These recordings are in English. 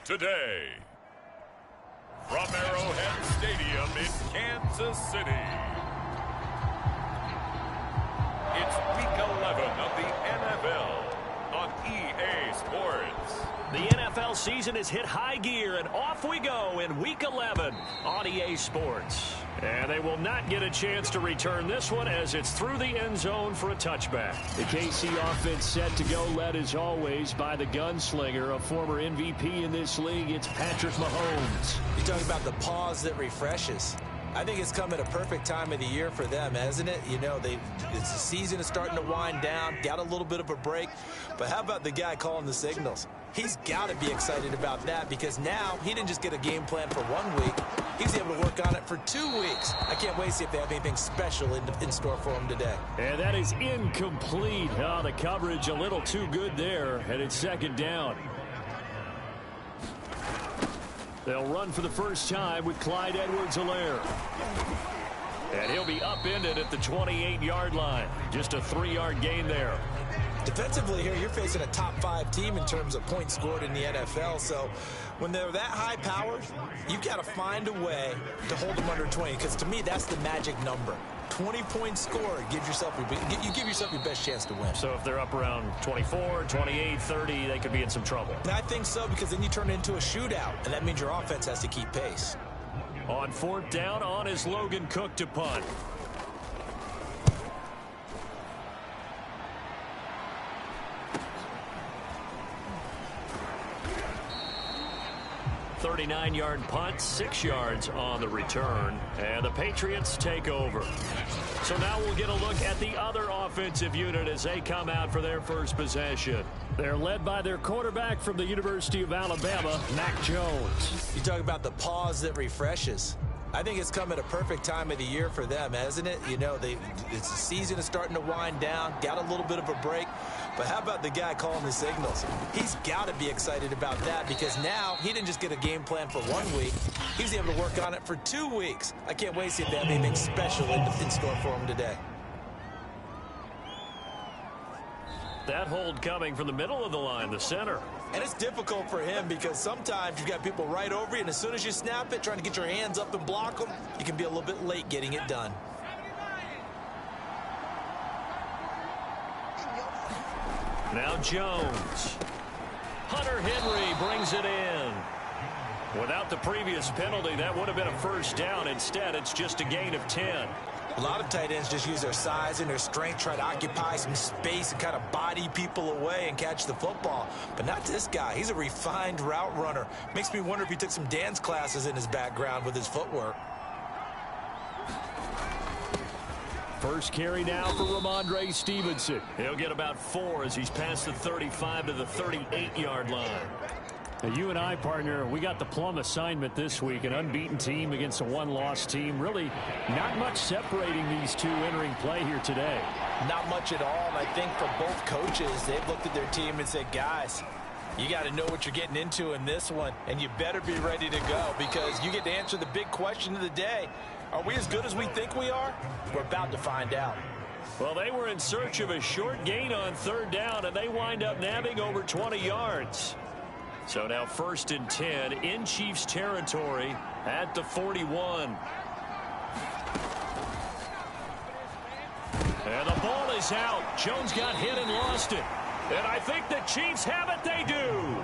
today. From Arrowhead Stadium in Kansas City, it's Week 11 of the NFL on EA Sports. The NFL season has hit high gear, and off we go in Week 11 on EA Sports. And they will not get a chance to return this one as it's through the end zone for a touchback. The KC offense set to go, led as always by the gunslinger, a former MVP in this league. It's Patrick Mahomes. You talk about the pause that refreshes. I think it's come at a perfect time of the year for them, hasn't it? You know, the season is starting to wind down, got a little bit of a break. But how about the guy calling the signals? He's got to be excited about that because now he didn't just get a game plan for 1 week. He's able to work on it for 2 weeks. I can't wait to see if they have anything special in store for him today. And that is incomplete. Oh, the coverage a little too good there, and it's second down. They'll run for the first time with Clyde Edwards-Helaire. And he'll be upended at the 28-yard line. Just a 3-yard gain there. Defensively here, you're facing a top-5 team in terms of points scored in the NFL. So when they're that high-powered, you've got to find a way to hold them under 20. Because to me, that's the magic number. 20-point score, you give yourself your best chance to win. So if they're up around 24, 28, 30, they could be in some trouble. And I think so, because then you turn it into a shootout, and that means your offense has to keep pace. On fourth down, on is Logan Cook to punt. .39-yard punt, 6 yards on the return, and the Patriots take over. So now we'll get a look at the other offensive unit as they come out for their first possession. They're led by their quarterback from the University of Alabama, Mac Jones. You talk about the pause that refreshes. I think it's come at a perfect time of the year for them, hasn't it? You know, the season is starting to wind down, got a little bit of a break. But how about the guy calling the signals? He's got to be excited about that because now he didn't just get a game plan for 1 week. He's able to work on it for 2 weeks. I can't wait to see if they have anything special in store for him today. That hold coming from the middle of the line, the center. And it's difficult for him because sometimes you've got people right over you, and as soon as you snap it, trying to get your hands up and block them, you can be a little bit late getting it done. Now Jones. Hunter Henry brings it in. Without the previous penalty, that would have been a first down. Instead, it's just a gain of 10. A lot of tight ends just use their size and their strength, try to occupy some space and kind of body people away and catch the football. But not this guy. He's a refined route runner. Makes me wonder if he took some dance classes in his background with his footwork. First carry now for Ramondre Stevenson. He'll get about 4 as he's past the 35 to the 38-yard line. Now you and I, partner, we got the plum assignment this week. An unbeaten team against a one-loss team. Really not much separating these two entering play here today. Not much at all. And I think for both coaches, they've looked at their team and said, guys, you got to know what you're getting into in this one. And you better be ready to go because you get to answer the big question of the day. Are we as good as we think we are? We're about to find out. Well, they were in search of a short gain on third down, and they wind up nabbing over 20 yards. So now 1st and 10 in Chiefs territory at the 41. And the ball is out. Jones got hit and lost it. And I think the Chiefs have it. They do.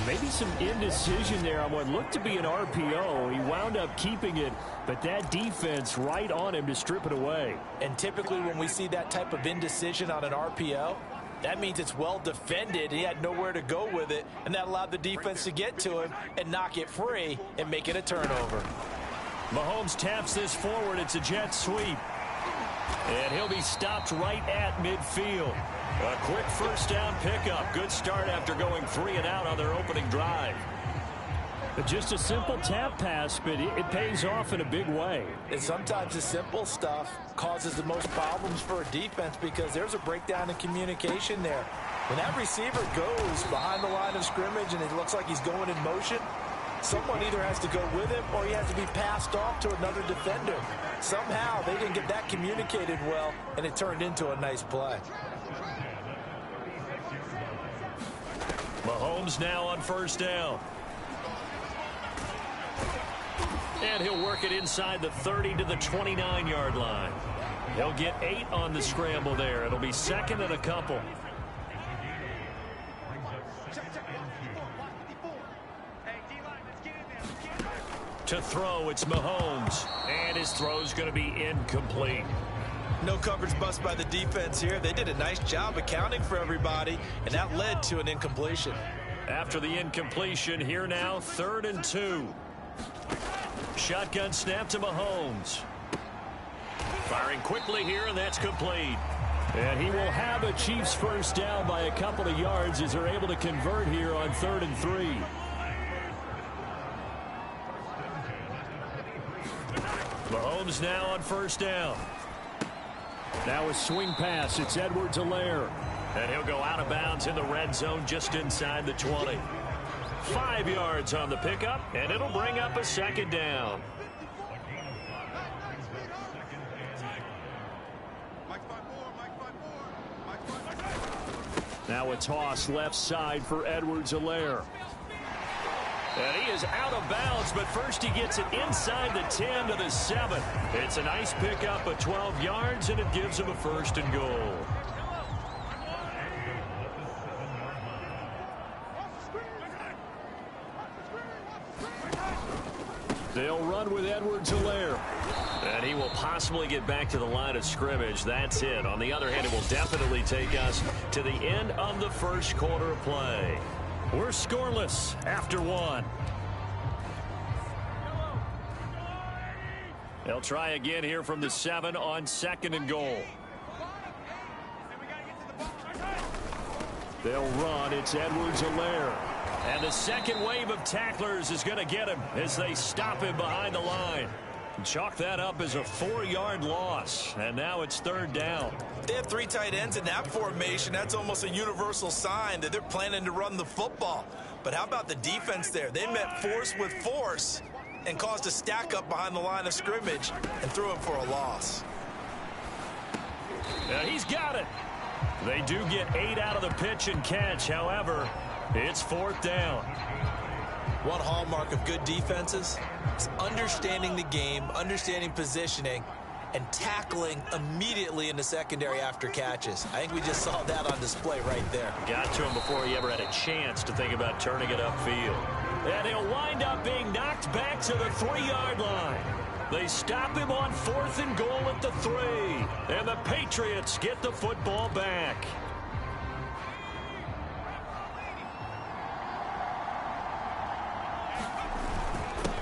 Maybe some indecision there on what looked to be an RPO. He wound up keeping it, but that defense right on him to strip it away. And typically when we see that type of indecision on an RPO, that means it's well defended. He had nowhere to go with it, and that allowed the defense to get to him and knock it free and make it a turnover. Mahomes taps this forward. It's a jet sweep. And he'll be stopped right at midfield. A quick first down pickup. Good start after going 3 and out on their opening drive. But just a simple tap pass, but it pays off in a big way. And sometimes the simple stuff causes the most problems for a defense because there's a breakdown in communication there. When that receiver goes behind the line of scrimmage and it looks like he's going in motion, someone either has to go with him or he has to be passed off to another defender. Somehow they didn't get that communicated well, and it turned into a nice play. Mahomes now on first down. And he'll work it inside the 30 to the 29-yard line. He'll get 8 on the scramble there. It'll be second and a couple. To throw, it's Mahomes. And his throw's going to be incomplete. No coverage bust by the defense here. They did a nice job accounting for everybody, and that led to an incompletion. After the incompletion, here now, 3rd and 2. Shotgun snap to Mahomes. Firing quickly here, and that's complete. And he will have a Chiefs first down by a couple of yards as they're able to convert here on 3rd and 3. Mahomes now on first down. Now a swing pass. It's Edwards-Helaire. And he'll go out of bounds in the red zone just inside the 20. 5 yards on the pickup, and it'll bring up a second down. Now a toss left side for Edwards-Helaire. And he is out of bounds, but first he gets it inside the 10 to the 7. It's a nice pickup of 12 yards, and it gives him a 1st and goal. They'll run with Edwards-Helaire. And he will possibly get back to the line of scrimmage. That's it. On the other hand, it will definitely take us to the end of the first quarter of play. We're scoreless after 1. They'll try again here from the 7 on 2nd and goal. They'll run. It's Edwards-Helaire. And the second wave of tacklers is going to get him as they stop him behind the line. Chalk that up as a 4-yard loss. And now it's 3rd down. They have 3 tight ends in that formation. That's almost a universal sign that they're planning to run the football. But how about the defense there? They met force with force and caused a stack up behind the line of scrimmage and threw him for a loss. Now he's got it. They do get 8 out of the pitch and catch. However, it's 4th down. One hallmark of good defenses is understanding the game, understanding positioning, and tackling immediately in the secondary after catches. I think we just saw that on display right there. Got to him before he ever had a chance to think about turning it upfield. And he'll wind up being knocked back to the 3-yard line. They stop him on 4th and goal at the 3. And the Patriots get the football back.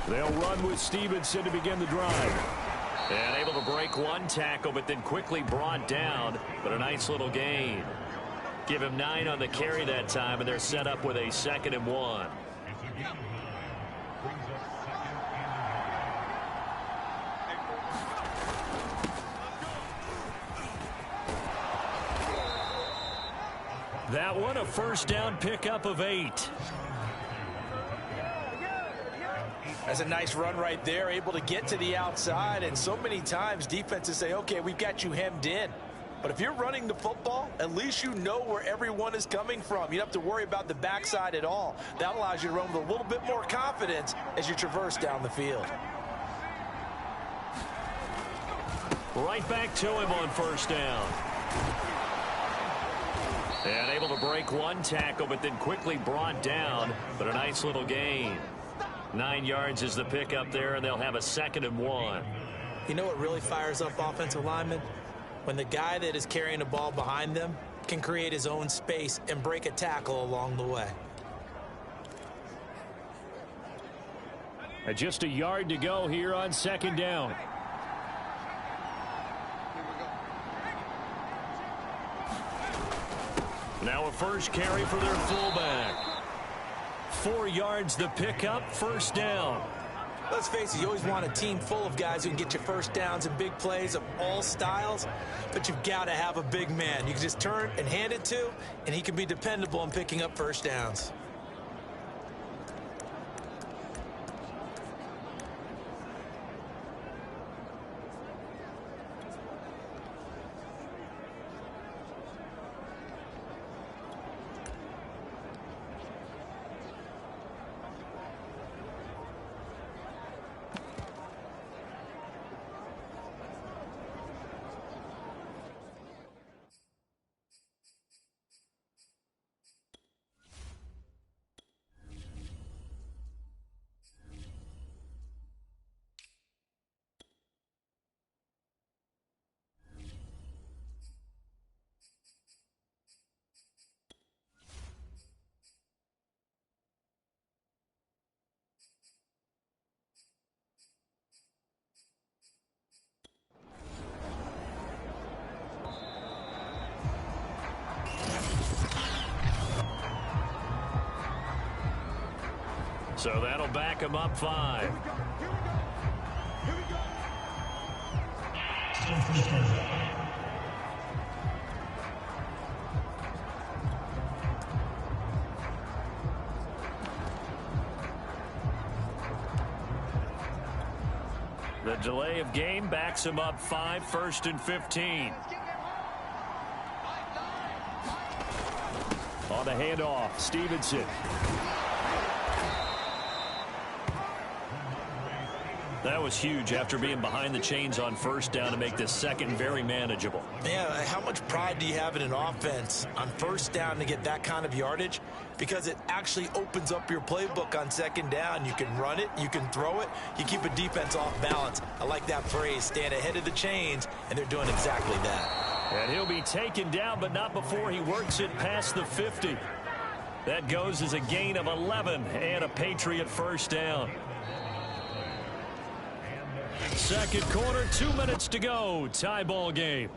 They'll run with Stevenson to begin the drive. And able to break one tackle, but then quickly brought down. But a nice little gain. Give him 9 on the carry that time, and they're set up with a 2nd and 1. That one, a first down pickup of 8. That's a nice run right there, able to get to the outside. And so many times defenses say, okay, we've got you hemmed in. But if you're running the football, at least you know where everyone is coming from. You don't have to worry about the backside at all. That allows you to run with a little bit more confidence as you traverse down the field. Right back to him on first down. And able to break one tackle, but then quickly brought down. But a nice little gain. 9 yards is the pickup there, and they'll have a 2nd and 1. You know what really fires up offensive linemen? When the guy that is carrying the ball behind them can create his own space and break a tackle along the way. Just a yard to go here on 2nd down. Now a first carry for their fullback. 4 yards the pickup, first down. Let's face it, you always want a team full of guys who can get you first downs and big plays of all styles, but you've got to have a big man you can just turn and hand it to, and he can be dependable in picking up first downs. So that'll back him up 5. The delay of game backs him up 5, 1st and 15. On the handoff, Stevenson. That was huge after being behind the chains on 1st down to make this 2nd very manageable. Yeah, how much pride do you have in an offense on 1st down to get that kind of yardage? Because it actually opens up your playbook on 2nd down. You can run it, you can throw it, you keep a defense off balance. I like that phrase, stand ahead of the chains, and they're doing exactly that. And he'll be taken down, but not before he works it past the 50. That goes as a gain of 11 and a Patriot 1st down. 2nd quarter, 2 minutes to go. Tie ball game.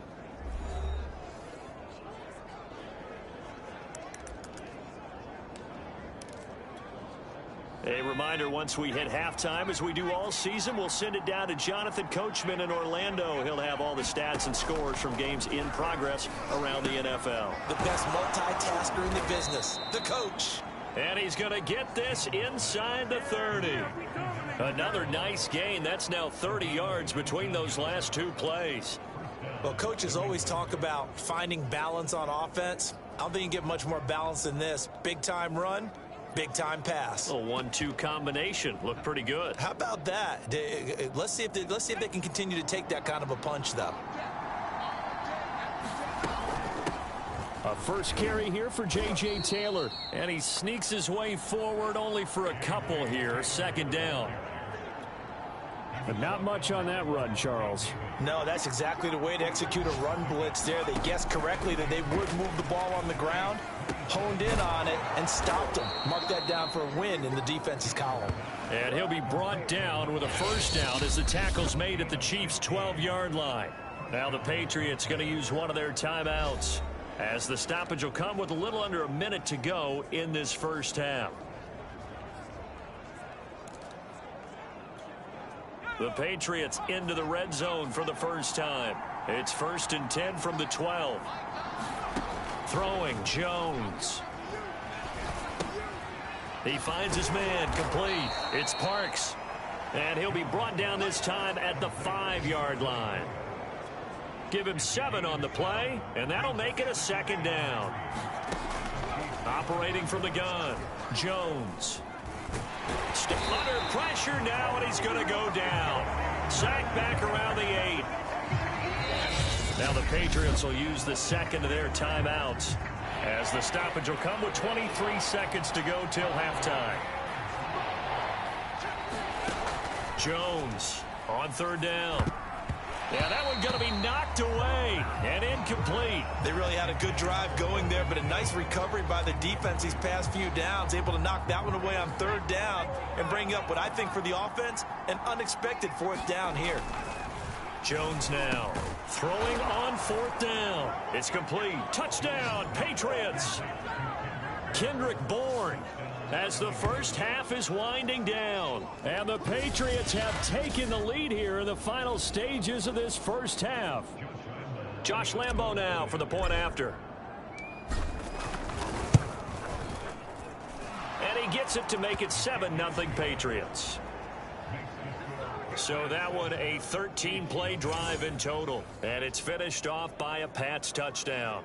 A reminder, once we hit halftime, as we do all season, we'll send it down to Jonathan Coachman in Orlando. He'll have all the stats and scores from games in progress around the NFL. The best multitasker in the business, the coach. And he's going to get this inside the 30. Another nice gain. That's now 30 yards between those last 2 plays. Well, coaches always talk about finding balance on offense. I don't think you can get much more balance than this. Big-time run, big-time pass. A 1-2 combination. Looked pretty good. How about that? Let's see if they can continue to take that kind of a punch, though. A 1st carry here for J.J. Taylor. And he sneaks his way forward only for a couple here. 2nd down. But not much on that run, Charles. No, that's exactly the way to execute a run blitz there. They guessed correctly that they would move the ball on the ground, honed in on it, and stopped them. Mark that down for a win in the defense's column. And he'll be brought down with a 1st down as the tackle's made at the Chiefs' 12-yard line. Now the Patriots going to use one of their timeouts, as the stoppage will come with a little under a minute to go in this 1st half. The Patriots into the red zone for the 1st time. It's 1st and 10 from the 12. Throwing, Jones. He finds his man, complete. It's Parks. And he'll be brought down this time at the 5-yard line. Give him 7 on the play, and that'll make it a 2nd down. Operating from the gun, Jones. Under pressure now, and he's going to go down. Sacked back around the 8. Now the Patriots will use the 2nd of their timeouts, as the stoppage will come with 23 seconds to go till halftime. Jones on 3rd down. Yeah, that one's going to be knocked away and incomplete. They really had a good drive going there, but a nice recovery by the defense these past few downs, able to knock that one away on 3rd down and bring up what I think for the offense, an unexpected 4th down here. Jones now throwing on 4th down. It's complete. Touchdown, Patriots. Kendrick Bourne, as the 1st half is winding down. And the Patriots have taken the lead here in the final stages of this 1st half. Josh Lambo now for the point after. And he gets it to make it 7-0 Patriots. So that one a 13-play drive in total. And it's finished off by a Pats touchdown.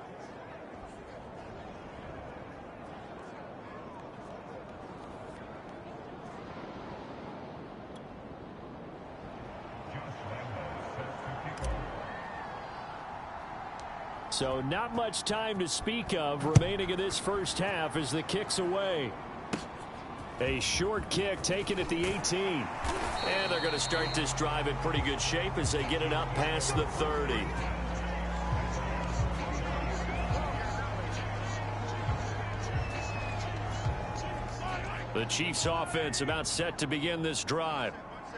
So not much time to speak of remaining in this 1st half as the kick's away. A short kick taken at the 18. And they're going to start this drive in pretty good shape as they get it up past the 30. The Chiefs offense about set to begin this drive,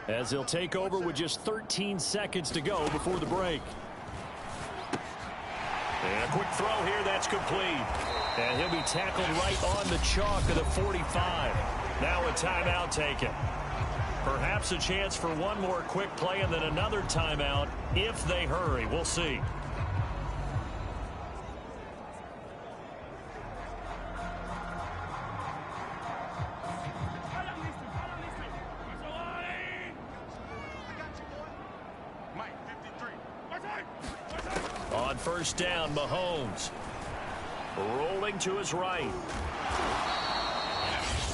as they'll take over with just 13 seconds to go before the break. And a quick throw here, that's complete. And he'll be tackled right on the chalk of the 45. Now a timeout taken. Perhaps a chance for one more quick play and then another timeout if they hurry. We'll see. On first down, Mahomes rolling to his right.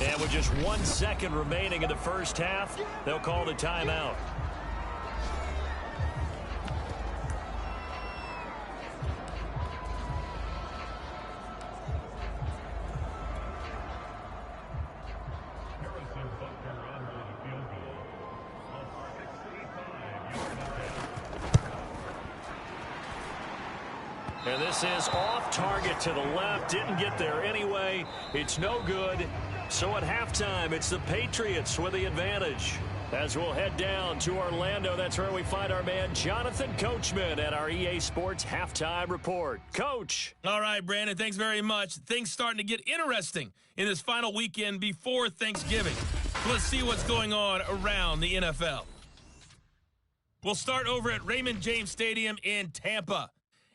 And with just 1 second remaining in the first half, they'll call the timeout. And this is off target to the left. Didn't get there anyway. It's no good. So at halftime, it's the Patriots with the advantage. As we'll head down to Orlando, that's where we find our man Jonathan Coachman at our EA Sports Halftime Report. Coach. All right, Brandon, thanks very much. Things starting to get interesting in this final weekend before Thanksgiving. So let's see what's going on around the NFL. We'll start over at Raymond James Stadium in Tampa.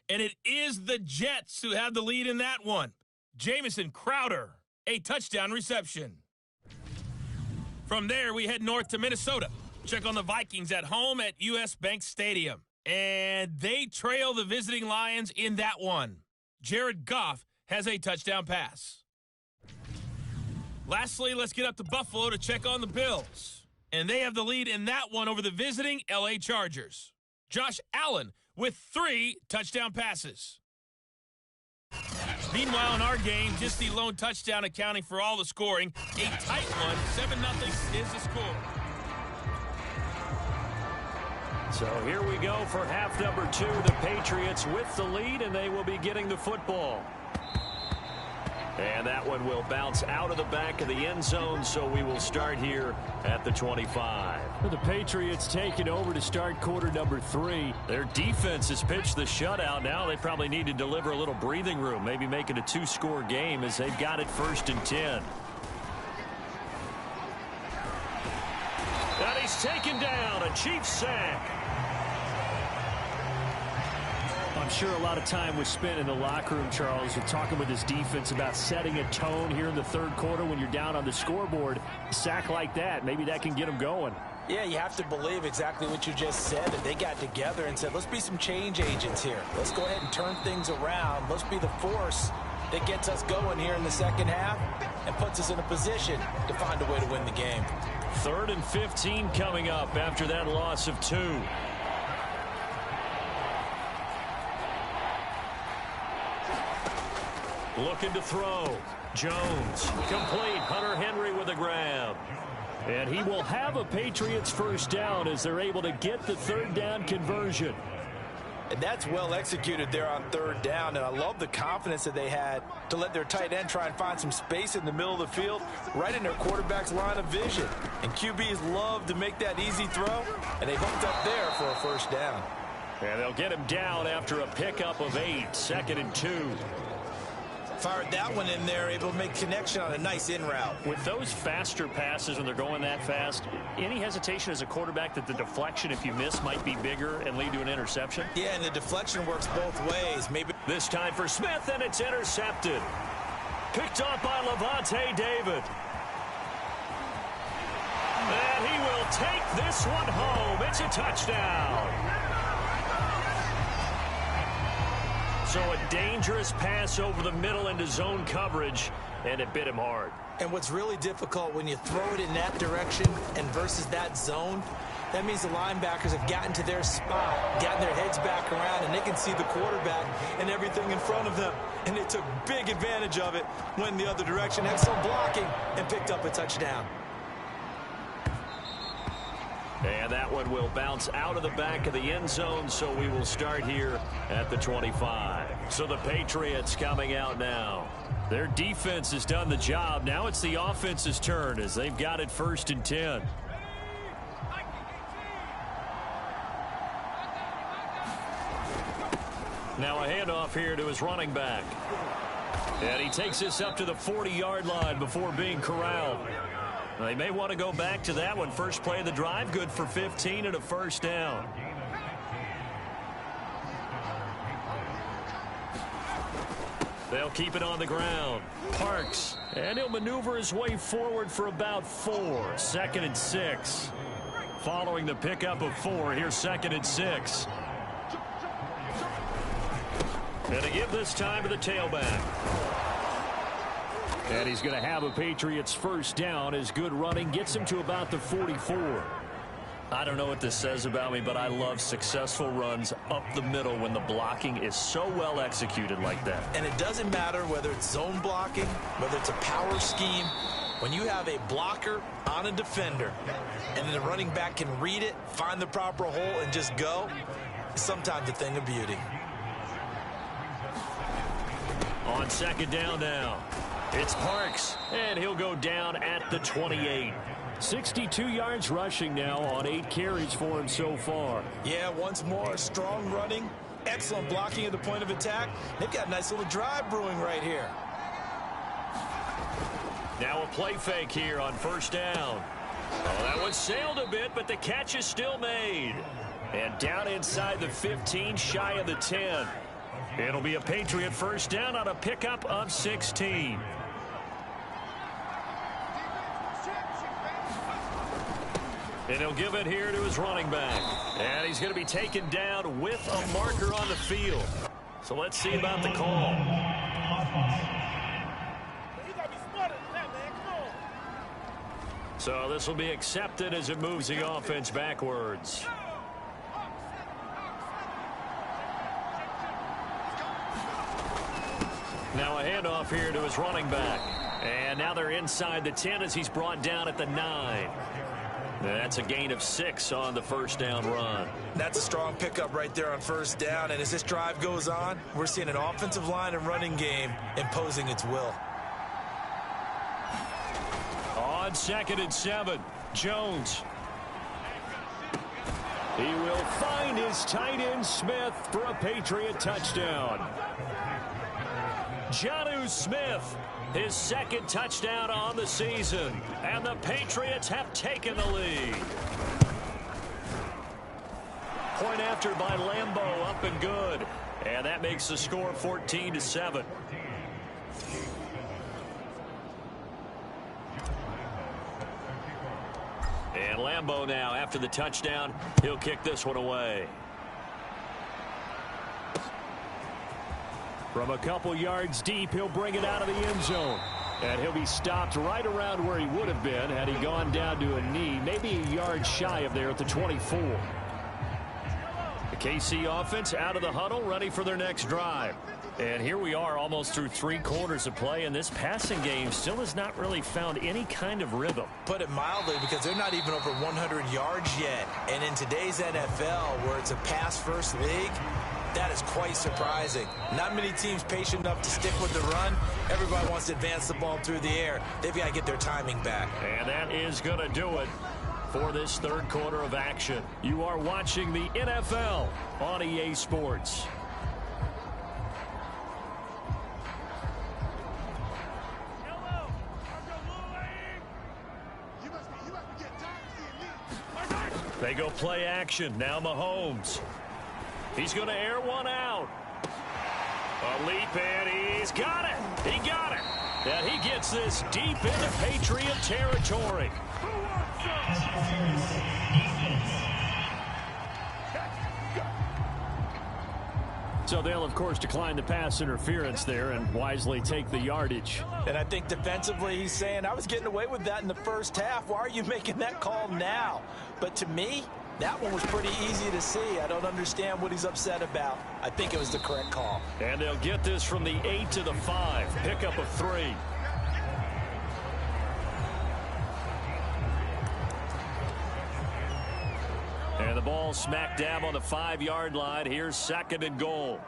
And it is the Jets who have the lead in that one. Jamison Crowder, a touchdown reception. From there, we head north to Minnesota. Check on the Vikings at home at US Bank Stadium. And they trail the visiting Lions in that one. Jared Goff has a touchdown pass. Lastly, let's get up to Buffalo to check on the Bills. And they have the lead in that one over the visiting LA Chargers. Josh Allen with 3 touchdown passes. Meanwhile, in our game, just the lone touchdown accounting for all the scoring. A tight one, 7-0 is the score. So here we go for half number 2. The Patriots with the lead, and they will be getting the football. And that one will bounce out of the back of the end zone, so we will start here at the 25. The Patriots taking over to start quarter number 3. Their defense has pitched the shutout. Now they probably need to deliver a little breathing room, maybe make it a 2-score game as they've got it 1st and 10. And he's taken down, a Chiefs sack. I'm sure a lot of time was spent in the locker room, Charles, with talking with his defense about setting a tone here in the third quarter when you're down on the scoreboard. A sack like that, maybe that can get them going. Yeah, you have to believe exactly what you just said, that they got together and said, let's be some change agents here. Let's go ahead and turn things around. Let's be the force that gets us going here in the second half and puts us in a position to find a way to win the game. 3rd and 15 coming up after that loss of 2. Looking to throw. Jones. Complete. Hunter Henry with a grab. And he will have a Patriots first down as they're able to get the 3rd down conversion. And that's well executed there on 3rd down. And I love the confidence that they had to let their tight end try and find some space in the middle of the field, right in their quarterback's line of vision. And QBs love to make that easy throw, and they hooked up there for a first down. And they'll get him down after a pickup of 8. 2nd and 2. Fired that one in there, able to make connection on a nice in route. With those faster passes when they're going that fast, any hesitation as a quarterback that the deflection, if you miss, might be bigger and lead to an interception? Yeah, and the deflection works both ways. Maybe this time for Smith, and it's intercepted. Picked off by Levante David. And he will take this one home. It's a touchdown. So a dangerous pass over the middle into zone coverage, and it bit him hard. And what's really difficult when you throw it in that direction and versus that zone, that means the linebackers have gotten to their spot, gotten their heads back around, and they can see the quarterback and everything in front of them. And they took big advantage of it, went the other direction, had some blocking, and picked up a touchdown. And that one will bounce out of the back of the end zone, so we will start here at the 25. So the Patriots coming out now. Their defense has done the job. Now it's the offense's turn as they've got it 1st and 10. Now a handoff here to his running back. And he takes this up to the 40-yard line before being corralled. They may want to go back to that one. First play of the drive, good for 15 and a first down. They'll keep it on the ground. Parks, and he'll maneuver his way forward for about 4. 2nd and 6. Following the pickup of 4, here's 2nd and 6. And to give this time to the tailback. And he's going to have a Patriots first down as good running gets him to about the 44. I don't know what this says about me, but I love successful runs up the middle when the blocking is so well executed like that. And it doesn't matter whether it's zone blocking, whether it's a power scheme. When you have a blocker on a defender and the running back can read it, find the proper hole, and just go, it's sometimes a thing of beauty. On 2nd down now, it's Parks, and he'll go down at the 28. 62 yards rushing now on 8 carries for him so far. Yeah, once more, strong running, excellent blocking at the point of attack. They've got a nice little drive brewing right here. Now a play fake here on 1st down. Oh, that one sailed a bit, but the catch is still made. And down inside the 15, shy of the 10. It'll be a Patriot first down on a pickup of 16. And he'll give it here to his running back. And he's going to be taken down with a marker on the field. So let's see about the call. So this will be accepted as it moves the offense backwards. Now a handoff here to his running back. And now they're inside the 10 as he's brought down at the 9. That's a gain of 6 on the first down run. That's a strong pickup right there on first down. And as this drive goes on, we're seeing an offensive line and running game imposing its will. On 2nd and 7, Jones. He will find his tight end Smith for a Patriot touchdown. Jonnu Smith, his 2nd touchdown on the season. And the Patriots have taken the lead. Point after by Lambeau, up and good. And that makes the score 14-7. And Lambeau now, after the touchdown, he'll kick this one away. From a couple yards deep, he'll bring it out of the end zone. And he'll be stopped right around where he would have been had he gone down to a knee, maybe a yard shy of there at the 24. The KC offense out of the huddle, ready for their next drive. And here we are almost through 3 quarters of play, and this passing game still has not really found any kind of rhythm. Put it mildly, because they're not even over 100 yards yet. And in today's NFL, where it's a pass-first league, that is quite surprising. Not many teams patient enough to stick with the run. Everybody wants to advance the ball through the air. They've got to get their timing back. And that is going to do it for this 3rd quarter of action. You are watching the NFL on EA Sports. They go play action. Now Mahomes. He's going to air one out. A leap, and he's got it. He got it. And he gets this deep into Patriot territory. So they'll, of course, decline the pass interference there and wisely take the yardage. And I think defensively he's saying, I was getting away with that in the first half. Why are you making that call now? But to me, that one was pretty easy to see. I don't understand what he's upset about. I think it was the correct call. And they'll get this from the 8 to the 5. Pickup of 3. And the ball smack dab on the 5-yard line. Here's 2nd and goal.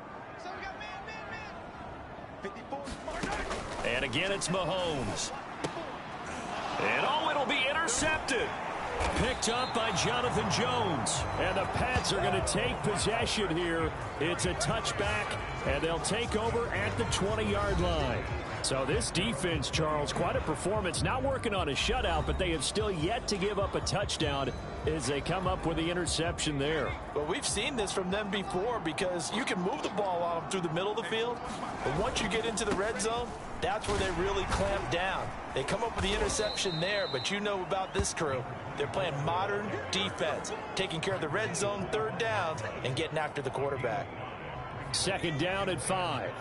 And again, it's Mahomes. And oh, it'll be intercepted. Picked up by Jonathan Jones. And the Pats are going to take possession here. It's a touchback, and they'll take over at the 20-yard line. So this defense, Charles, quite a performance. Not working on a shutout, but they have still yet to give up a touchdown as they come up with the interception there. Well, we've seen this from them before because you can move the ball on them through the middle of the field, but once you get into the red zone, that's where they really clamp down. They come up with the interception there, but you know about this crew. They're playing modern defense, taking care of the red zone, third downs, and getting after the quarterback. Second down at 5.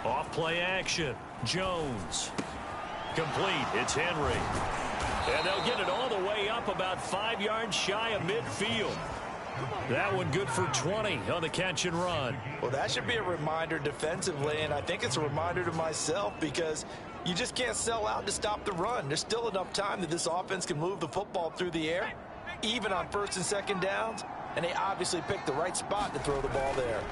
Off play action. Jones. Complete. It's Henry. And they'll get it all the way up about 5 yards shy of midfield. That one good for 20 on the catch and run. Well, that should be a reminder defensively, and I think it's a reminder to myself because you just can't sell out to stop the run. There's still enough time that this offense can move the football through the air, even on first and second downs, and they obviously picked the right spot to throw the ball there.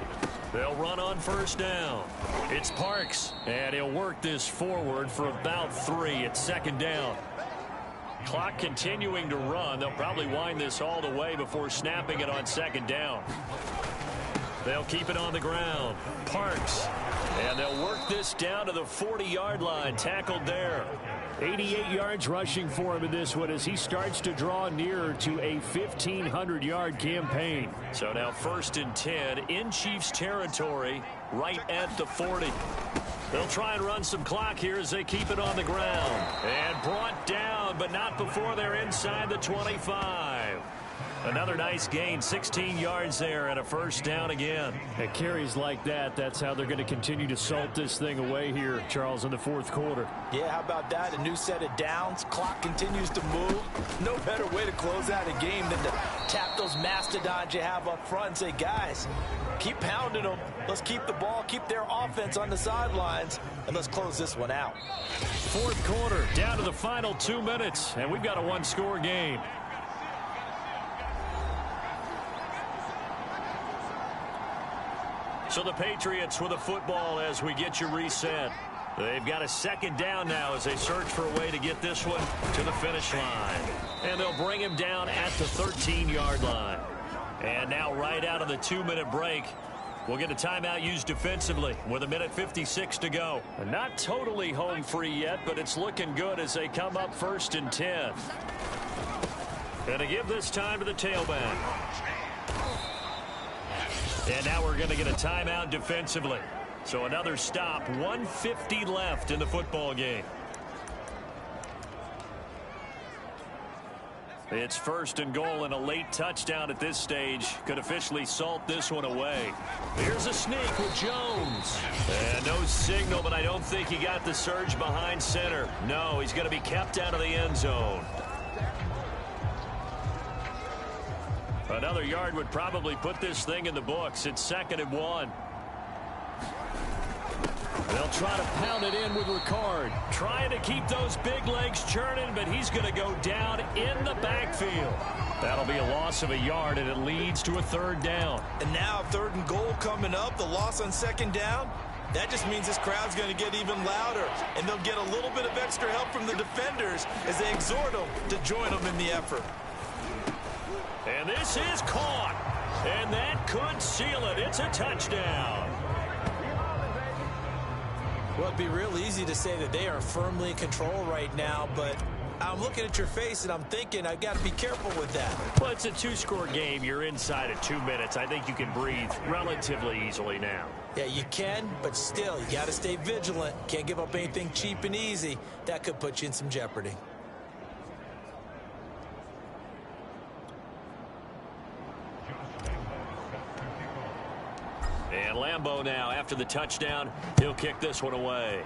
They'll run on first down. It's Parks, and he'll work this forward for about 3 at second down. Clock continuing to run. They'll probably wind this all the way before snapping it on second down. They'll keep it on the ground. Parks. And they'll work this down to the 40-yard line. Tackled there. 88 yards rushing for him in this one as he starts to draw nearer to a 1,500-yard campaign. So now first and 10 in Chiefs territory right at the 40. They'll try and run some clock here as they keep it on the ground. And brought down, but not before they're inside the 25. Another nice gain, 16 yards there and a first down again. At carries like that, that's how they're going to continue to salt this thing away here, Charles, in the fourth quarter. Yeah, how about that? A new set of downs. Clock continues to move. No better way to close out a game than to tap those mastodons you have up front and say, guys, keep pounding them. Let's keep the ball, keep their offense on the sidelines, and let's close this one out. Fourth quarter, down to the final 2 minutes, and we've got a one-score game. So the Patriots with a football as we get you reset. They've got a second down now as they search for a way to get this one to the finish line. And they'll bring him down at the 13-yard line. And now right out of the 2-minute break, we'll get a timeout used defensively with 1:56 to go. And not totally home free yet, but it's looking good as they come up first and 10. And to give this time to the tailback. And now we're going to get a timeout defensively. So another stop, 1:50 left in the football game. It's first and goal, and a late touchdown at this stage could officially salt this one away. Here's a sneak with Jones. And no signal, but I don't think he got the surge behind center. No, he's going to be kept out of the end zone. Another yard would probably put this thing in the books. It's 2nd and 1. They'll try to pound it in with Ricard. Trying to keep those big legs churning, but he's going to go down in the backfield. That'll be a loss of a yard, and it leads to a third down. And now 3rd and goal coming up, the loss on second down. That just means this crowd's going to get even louder, and they'll get a little bit of extra help from the defenders as they exhort them to join them in the effort. And this is caught. And that could seal it. It's a touchdown. Well, it'd be real easy to say that they are firmly in control right now, but I'm looking at your face and I'm thinking I've got to be careful with that. Well, it's a 2-score game. You're inside of 2 minutes. I think you can breathe relatively easily now. Yeah, you can, but still, you got to stay vigilant. Can't give up anything cheap and easy. That could put you in some jeopardy. And Lambeau now, after the touchdown, he'll kick this one away.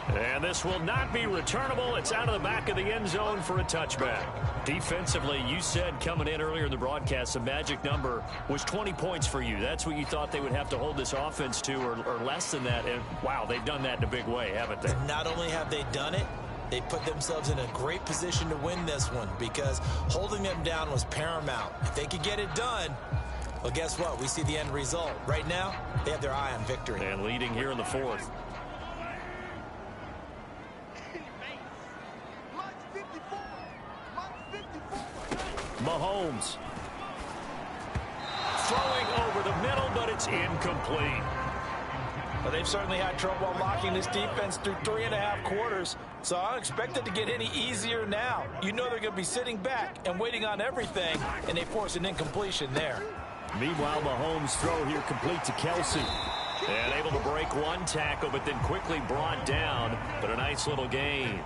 And this will not be returnable. It's out of the back of the end zone for a touchback. Defensively, you said coming in earlier in the broadcast, the magic number was 20 points for you. That's what you thought they would have to hold this offense to, or less than that. And, wow, they've done that in a big way, haven't they? Not only have they done it, they put themselves in a great position to win this one because holding them down was paramount. If they could get it done, well, guess what? We see the end result. Right now, they have their eye on victory. And leading here in the fourth. Mahomes. throwing over the middle, but it's incomplete. Well, they've certainly had trouble unlocking this defense through 3.5 quarters, so I don't expect it to get any easier now. You know they're going to be sitting back and waiting on everything, and they force an incompletion there. Meanwhile, Mahomes' throw here complete to Kelsey. And able to break one tackle, but then quickly brought down. But a nice little gain.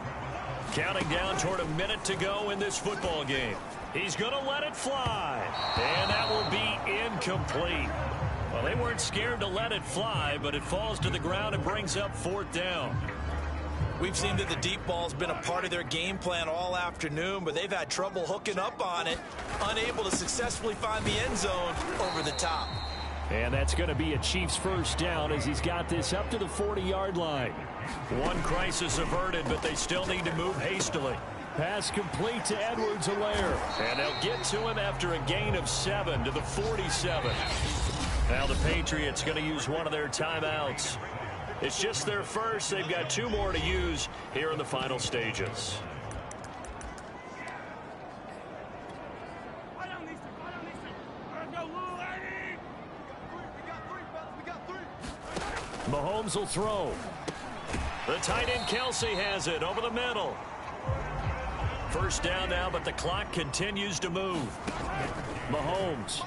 Counting down toward a minute to go in this football game. He's going to let it fly. And that will be incomplete. Well, they weren't scared to let it fly, but it falls to the ground and brings up 4th down. We've seen that the deep ball's been a part of their game plan all afternoon, but they've had trouble hooking up on it, unable to successfully find the end zone over the top. And that's going to be a Chiefs first down as he's got this up to the 40-yard line. One crisis averted, but they still need to move hastily. Pass complete to Edwards-Helaire. And they'll get to him after a gain of 7 to the 47. Now the Patriots going to use one of their timeouts. It's just their first. They've got 2 more to use here in the final stages. Mahomes will throw. The tight end Kelsey has it over the middle. First down now, but the clock continues to move. Mahomes.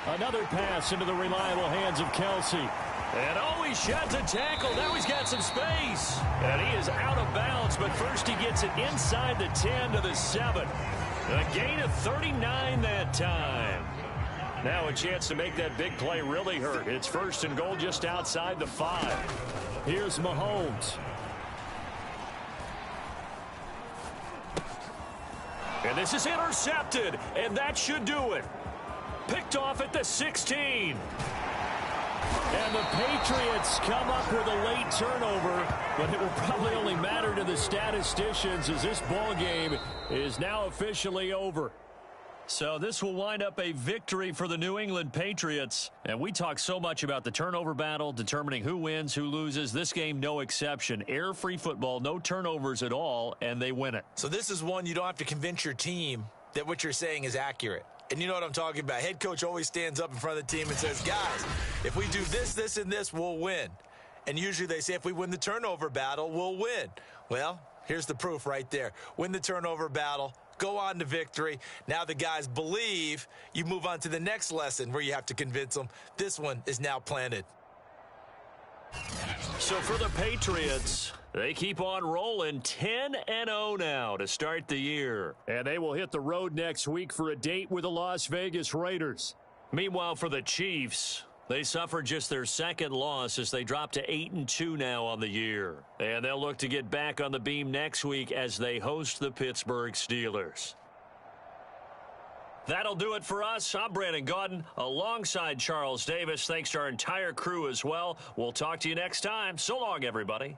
Another pass into the reliable hands of Kelsey. And he shot to tackle. Now he's got some space. And he is out of bounds, but first he gets it inside the 10 to the 7. A gain of 39 that time. Now a chance to make that big play really hurt. It's 1st and goal just outside the 5. Here's Mahomes. And this is intercepted, and that should do it. Picked off at the 16. And the Patriots come up with a late turnover, but it will probably only matter to the statisticians as this ball game is now officially over. So this will wind up a victory for the New England Patriots. And we talk so much about the turnover battle, determining who wins, who loses. This game, no exception. Error-free football, no turnovers at all, and they win it. So this is one you don't have to convince your team that what you're saying is accurate. And you know what I'm talking about. Head coach always stands up in front of the team and says, guys, if we do this, this, and this, we'll win. And usually they say if we win the turnover battle, we'll win. Well, here's the proof right there. Win the turnover battle. Go on to victory. Now the guys believe. You move on to the next lesson where you have to convince them. This one is now planted. So for the Patriots, they keep on rolling 10-0 now to start the year. And they will hit the road next week for a date with the Las Vegas Raiders. Meanwhile, for the Chiefs, they suffered just their 2nd loss as they drop to 8-2 now on the year. And they'll look to get back on the beam next week as they host the Pittsburgh Steelers. That'll do it for us. I'm Brandon Gaudin alongside Charles Davis. Thanks to our entire crew as well. We'll talk to you next time. So long, everybody.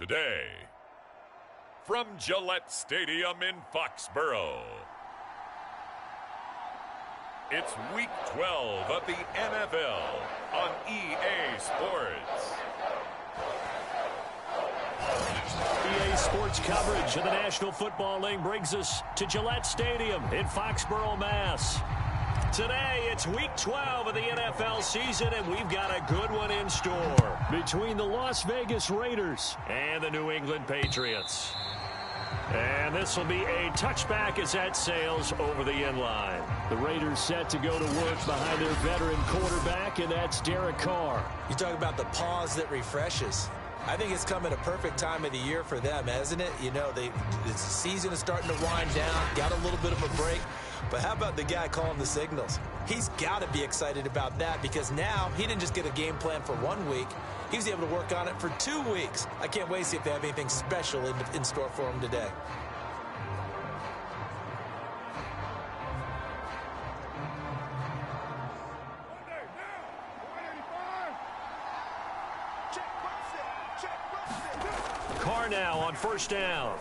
today. From Gillette Stadium in Foxborough, it's Week 12 of the NFL on EA Sports. EA Sports coverage of the National Football League brings us to Gillette Stadium in Foxborough, Mass. Today, it's Week 12 of the NFL season, and we've got a good one in store between the Las Vegas Raiders and the New England Patriots. And this will be a touchback as that sails over the end line. The Raiders set to go to work behind their veteran quarterback, and that's Derek Carr. You talk about the pause that refreshes. I think it's come at a perfect time of the year for them, hasn't it? You know, the season is starting to wind down, got a little bit of a break. But how about the guy calling the signals? He's got to be excited about that because now he didn't just get a game plan for 1 week. He was able to work on it for 2 weeks. I can't wait to see if they have anything special in store for him today. Carr now on first down.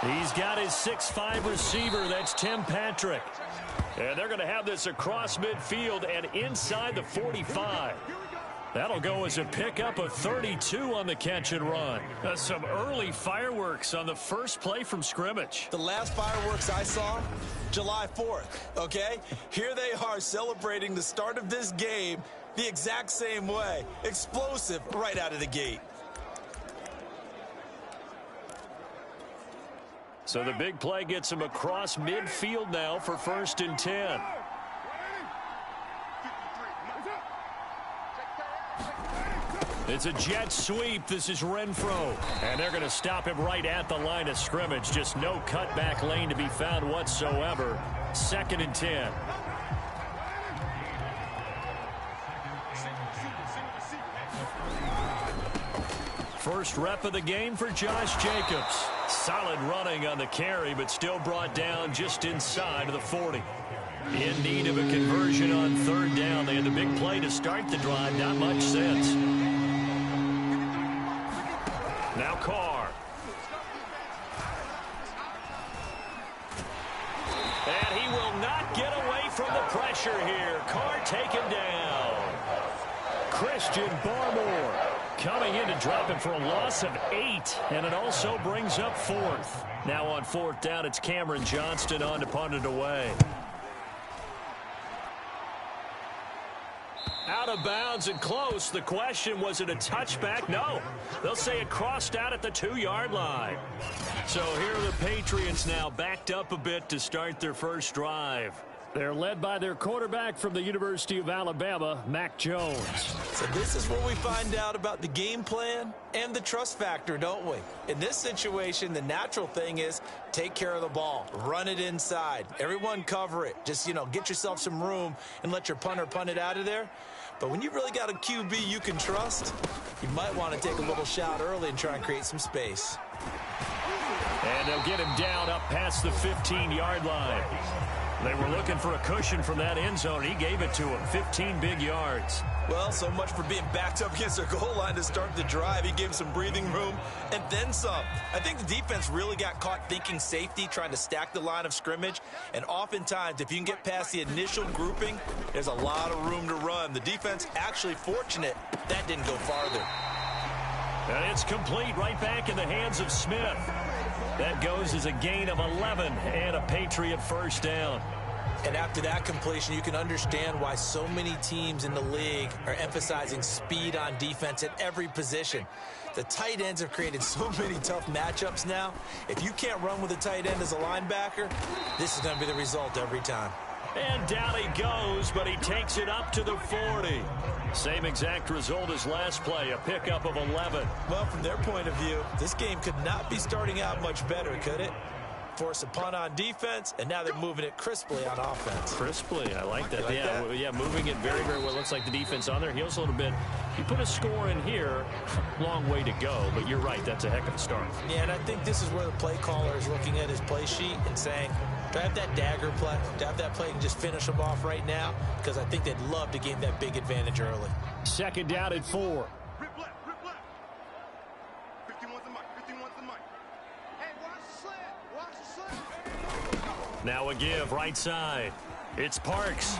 He's got his 6'5" receiver. That's Tim Patrick. And they're going to have this across midfield and inside the 45. That'll go as a pickup of 32 on the catch and run. Some early fireworks on the first play from scrimmage. The last fireworks I saw, July 4th, okay? Here they are celebrating the start of this game the exact same way. Explosive right out of the gate. So the big play gets him across midfield now for 1st and 10. It's a jet sweep. This is Renfro. And they're going to stop him right at the line of scrimmage. Just no cutback lane to be found whatsoever. 2nd and 10. First rep of the game for Josh Jacobs. Solid running on the carry, but still brought down just inside of the 40. In need of a conversion on 3rd down. They had the big play to start the drive. Not much sense. Now Carr. And he will not get away from the pressure here. Carr taken down. Christian Barmore coming in to drop him for a loss of 8, and it also brings up 4th. Now on 4th down, it's Cameron Johnston on to punt it away. Out of bounds and close. The question, was it a touchback? No. They'll say it crossed out at the 2-yard line. So here are the Patriots now backed up a bit to start their first drive. They're led by their quarterback from the University of Alabama, Mac Jones. So this is where we find out about the game plan and the trust factor, don't we? In this situation, the natural thing is take care of the ball. Run it inside. Everyone cover it. Just, get yourself some room and let your punter punt it out of there. But when you really got a QB you can trust, you might want to take a little shot early and try and create some space. And they'll get him down up past the 15-yard line. They were looking for a cushion from that end zone. He gave it to him. 15 big yards. Well, so much for being backed up against their goal line to start the drive. He gave him some breathing room and then some. I think the defense really got caught thinking safety, trying to stack the line of scrimmage. And oftentimes, if you can get past the initial grouping, there's a lot of room to run. The defense actually fortunate that didn't go farther. And it's complete right back in the hands of Smith. That goes as a gain of 11 and a Patriot first down. And after that completion, you can understand why so many teams in the league are emphasizing speed on defense at every position. The tight ends have created so many tough matchups now. If you can't run with a tight end as a linebacker, this is going to be the result every time. And down he goes, but he takes it up to the 40. Same exact result as last play, a pickup of 11. Well, from their point of view, this game could not be starting out much better, could it? Force a punt on defense, and now they're moving it crisply on offense. Crisply, I like that. Like that? Yeah, moving it very, very well. Looks like the defense on their heels a little bit. You put a score in here, long way to go, but you're right, that's a heck of a start. Yeah, and I think this is where the play caller is looking at his play sheet and saying, do I have that dagger play? Do I have that play and just finish them off right now? Because I think they'd love to gain that big advantage early. 2nd down at 4. Now a give right side. It's Parks.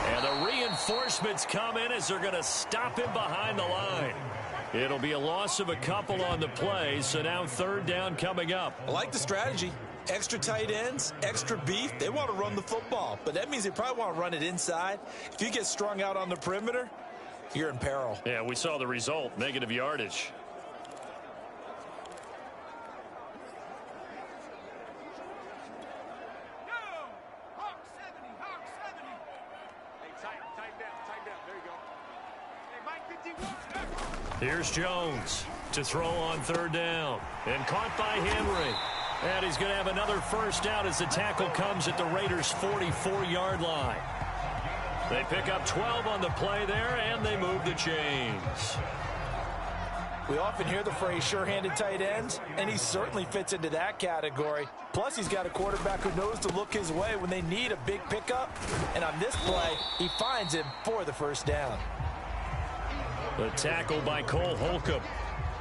And the reinforcements come in as they're going to stop him behind the line. It'll be a loss of a couple on the play, so now third down coming up. I like the strategy. Extra tight ends, extra beef. They want to run the football, but that means they probably want to run it inside. If you get strung out on the perimeter, you're in peril. Yeah, we saw the result, negative yardage. Here's Jones to throw on third down. And caught by Henry. And he's going to have another first down as the tackle comes at the Raiders' 44-yard line. They pick up 12 on the play there, and they move the chains. We often hear the phrase sure-handed tight ends, and he certainly fits into that category. Plus, he's got a quarterback who knows to look his way when they need a big pickup. And on this play, he finds him for the first down. The tackle by Cole Holcomb.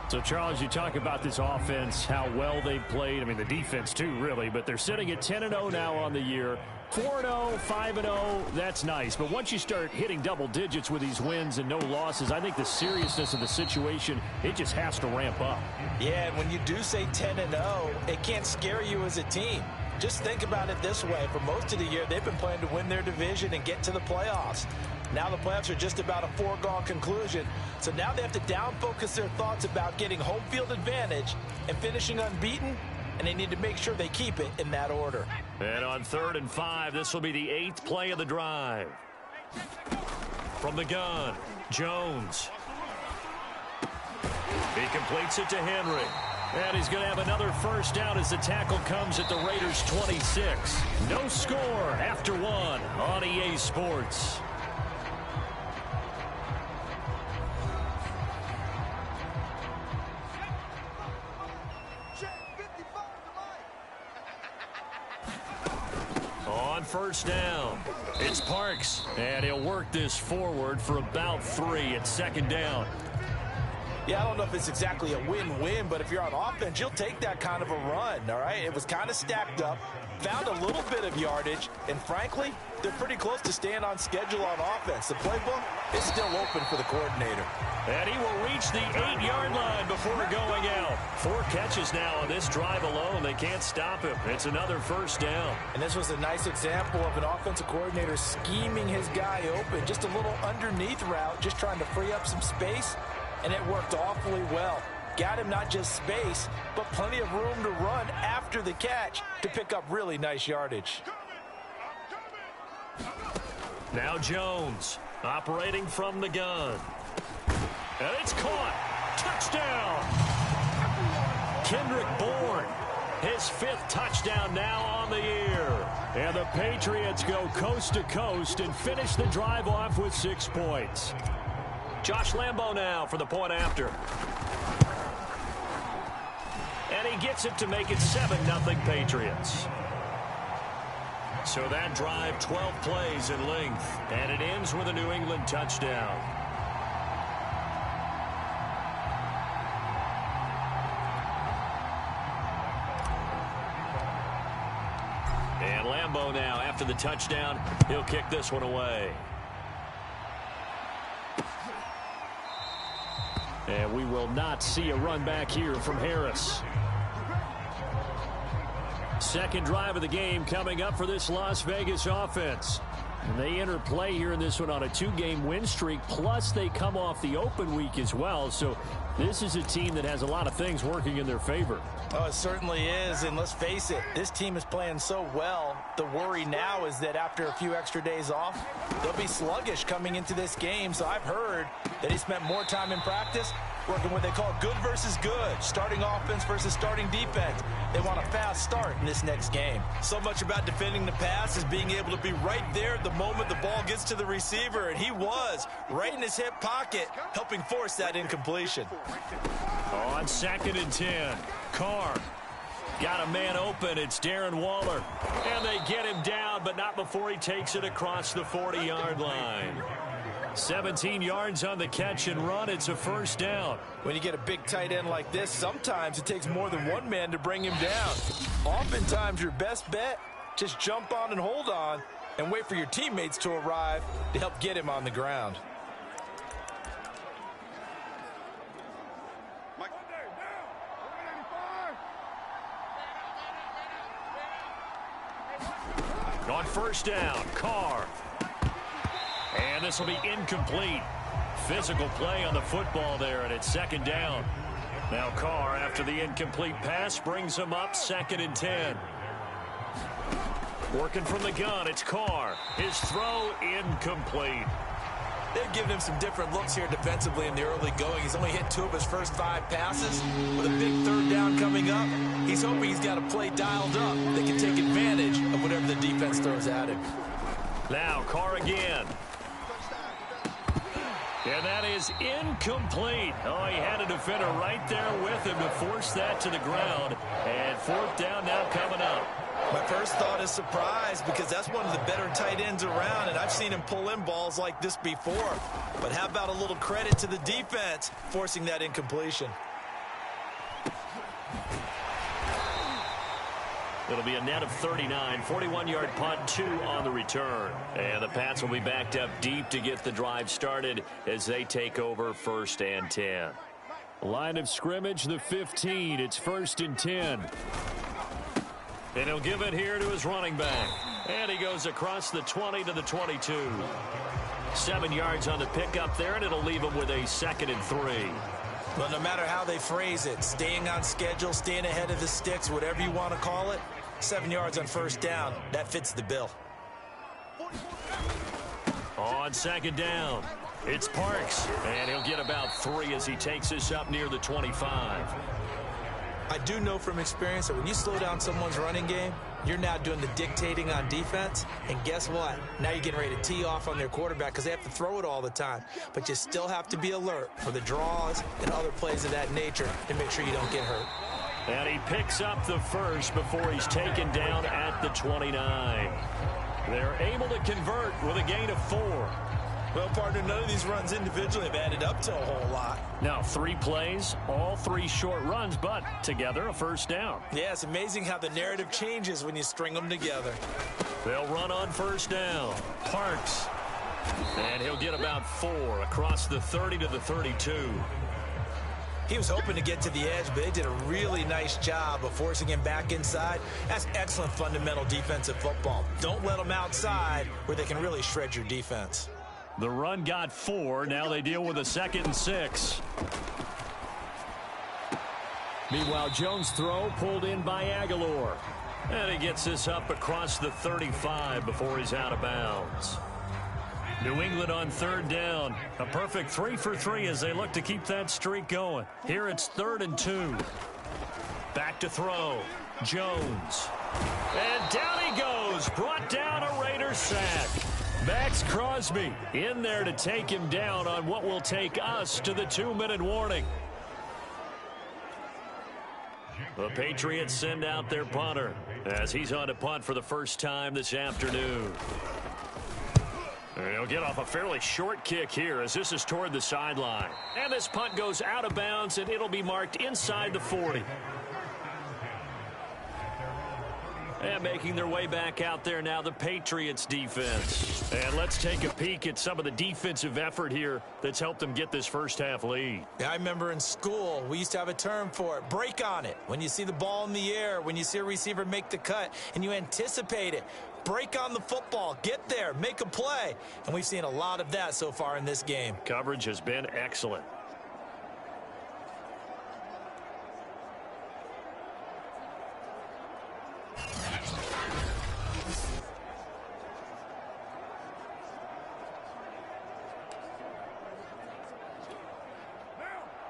So, Charles, you talk about this offense, how well they've played. I mean, the defense, too, really. But they're sitting at 10-0 now on the year. 4-0, 5-0, that's nice. But once you start hitting double digits with these wins and no losses, I think the seriousness of the situation, it just has to ramp up. Yeah, and when you do say 10-0, it can't scare you as a team. Just think about it this way. For most of the year, they've been playing to win their division and get to the playoffs. Now the playoffs are just about a foregone conclusion. So now they have to down-focus their thoughts about getting home field advantage and finishing unbeaten, and they need to make sure they keep it in that order. And on 3rd and 5, this will be the 8th play of the drive. From the gun, Jones. He completes it to Henry. And he's going to have another first down as the tackle comes at the Raiders' 26. No score after one on EA Sports. On first down, it's Parks. And he'll work this forward for about 3 at 2nd down. Yeah, I don't know if it's exactly a win-win, but if you're on offense, you'll take that kind of a run, all right? It was kind of stacked up, found a little bit of yardage, and frankly, they're pretty close to staying on schedule on offense. The playbook is still open for the coordinator. And he will reach the 8-yard line before going out. 4 catches now on this drive alone. They can't stop him. It's another first down. And this was a nice example of an offensive coordinator scheming his guy open. Just a little underneath route, just trying to free up some space. And it worked awfully well. Got him not just space, but plenty of room to run after the catch to pick up really nice yardage. Now Jones operating from the gun. And it's caught. Touchdown. Kendrick Bourne. His 5th touchdown now on the year. And the Patriots go coast to coast and finish the drive off with 6 points. Josh Lambo now for the point after. And he gets it to make it 7-0 Patriots. So that drive, 12 plays in length, and it ends with a New England touchdown. And Lambo now, after the touchdown, he'll kick this one away. And we will not see a run back here from Harris. 2nd drive of the game coming up for this Las Vegas offense. And they enter play here in this one on a 2-game win streak, plus they come off the open week as well. So this is a team that has a lot of things working in their favor. Oh, it certainly is, and let's face it, this team is playing so well. The worry now is that after a few extra days off, they'll be sluggish coming into this game. So I've heard that he spent more time in practice working what they call good versus good, starting offense versus starting defense. They want a fast start in this next game. So much about defending the pass is being able to be right there the moment the ball gets to the receiver, and he was right in his hip pocket, helping force that incompletion. On 2nd and 10, Carr got a man open. It's Darren Waller. And they get him down, but not before he takes it across the 40-yard line. 17 yards on the catch and run. It's a first down. When you get a big tight end like this, sometimes it takes more than one man to bring him down. Oftentimes, your best bet Just jump on and hold on and wait for your teammates to arrive to help get him on the ground. On first down, Carr. And this will be incomplete. Physical play on the football there, and it's second down. Now Carr, after the incomplete pass, brings him up 2nd and 10. Working from the gun, it's Carr. His throw incomplete. They've given him some different looks here defensively in the early going. He's only hit 2 of his first 5 passes. With a big 3rd down coming up, he's hoping he's got a play dialed up that can take advantage of whatever the defense throws at him. Now Carr again. And that is incomplete. Oh, he had a defender right there with him to force that to the ground. And 4th down now coming up. My first thought is surprise, because that's one of the better tight ends around, and I've seen him pull in balls like this before. But how about a little credit to the defense forcing that incompletion? It'll be a net of 39, 41-yard punt, 2 on the return. And the Pats will be backed up deep to get the drive started as they take over 1st and 10. Line of scrimmage, the 15. It's 1st and 10. And he'll give it here to his running back. And he goes across the 20 to the 22. 7 yards on the pickup there, and it'll leave him with a 2nd and 3. Well, no matter how they phrase it, staying on schedule, staying ahead of the sticks, whatever you want to call it, 7 yards on 1st down, that fits the bill. On 2nd down, it's Parks. And he'll get about 3 as he takes this up near the 25. I do know from experience that when you slow down someone's running game, you're now doing the dictating on defense. And guess what? Now you're getting ready to tee off on their quarterback because they have to throw it all the time. But you still have to be alert for the draws and other plays of that nature to make sure you don't get hurt. And he picks up the first before he's taken down at the 29. They're able to convert with a gain of 4. Well, partner, none of these runs individually have added up to a whole lot. Now 3 plays, all 3 short runs, but together a 1st down. Yeah, it's amazing how the narrative changes when you string them together. They'll run on 1st down. Parks. And he'll get about 4 across the 30 to the 32. He was hoping to get to the edge, but they did a really nice job of forcing him back inside. That's excellent fundamental defensive football. Don't let them outside where they can really shred your defense. The run got 4. Now they deal with a 2nd and 6. Meanwhile, Jones' throw pulled in by Aguilar. And he gets this up across the 35 before he's out of bounds. New England on 3rd down. A perfect 3 for 3 as they look to keep that streak going. Here it's 3rd and 2. Back to throw. Jones. And down he goes. Brought down a Raiders sack. Max Crosby in there to take him down on what will take us to the 2-minute warning. The Patriots send out their punter as he's on to punt for the first time this afternoon. And he'll get off a fairly short kick here as this is toward the sideline. And this punt goes out of bounds, and it'll be marked inside the 40. And making their way back out there now, the Patriots defense. And let's take a peek at some of the defensive effort here that's helped them get this first half lead. Yeah, I remember in school, we used to have a term for it, break on it. When you see the ball in the air, when you see a receiver make the cut, and you anticipate it, break on the football, get there, make a play. And we've seen a lot of that so far in this game. Coverage has been excellent.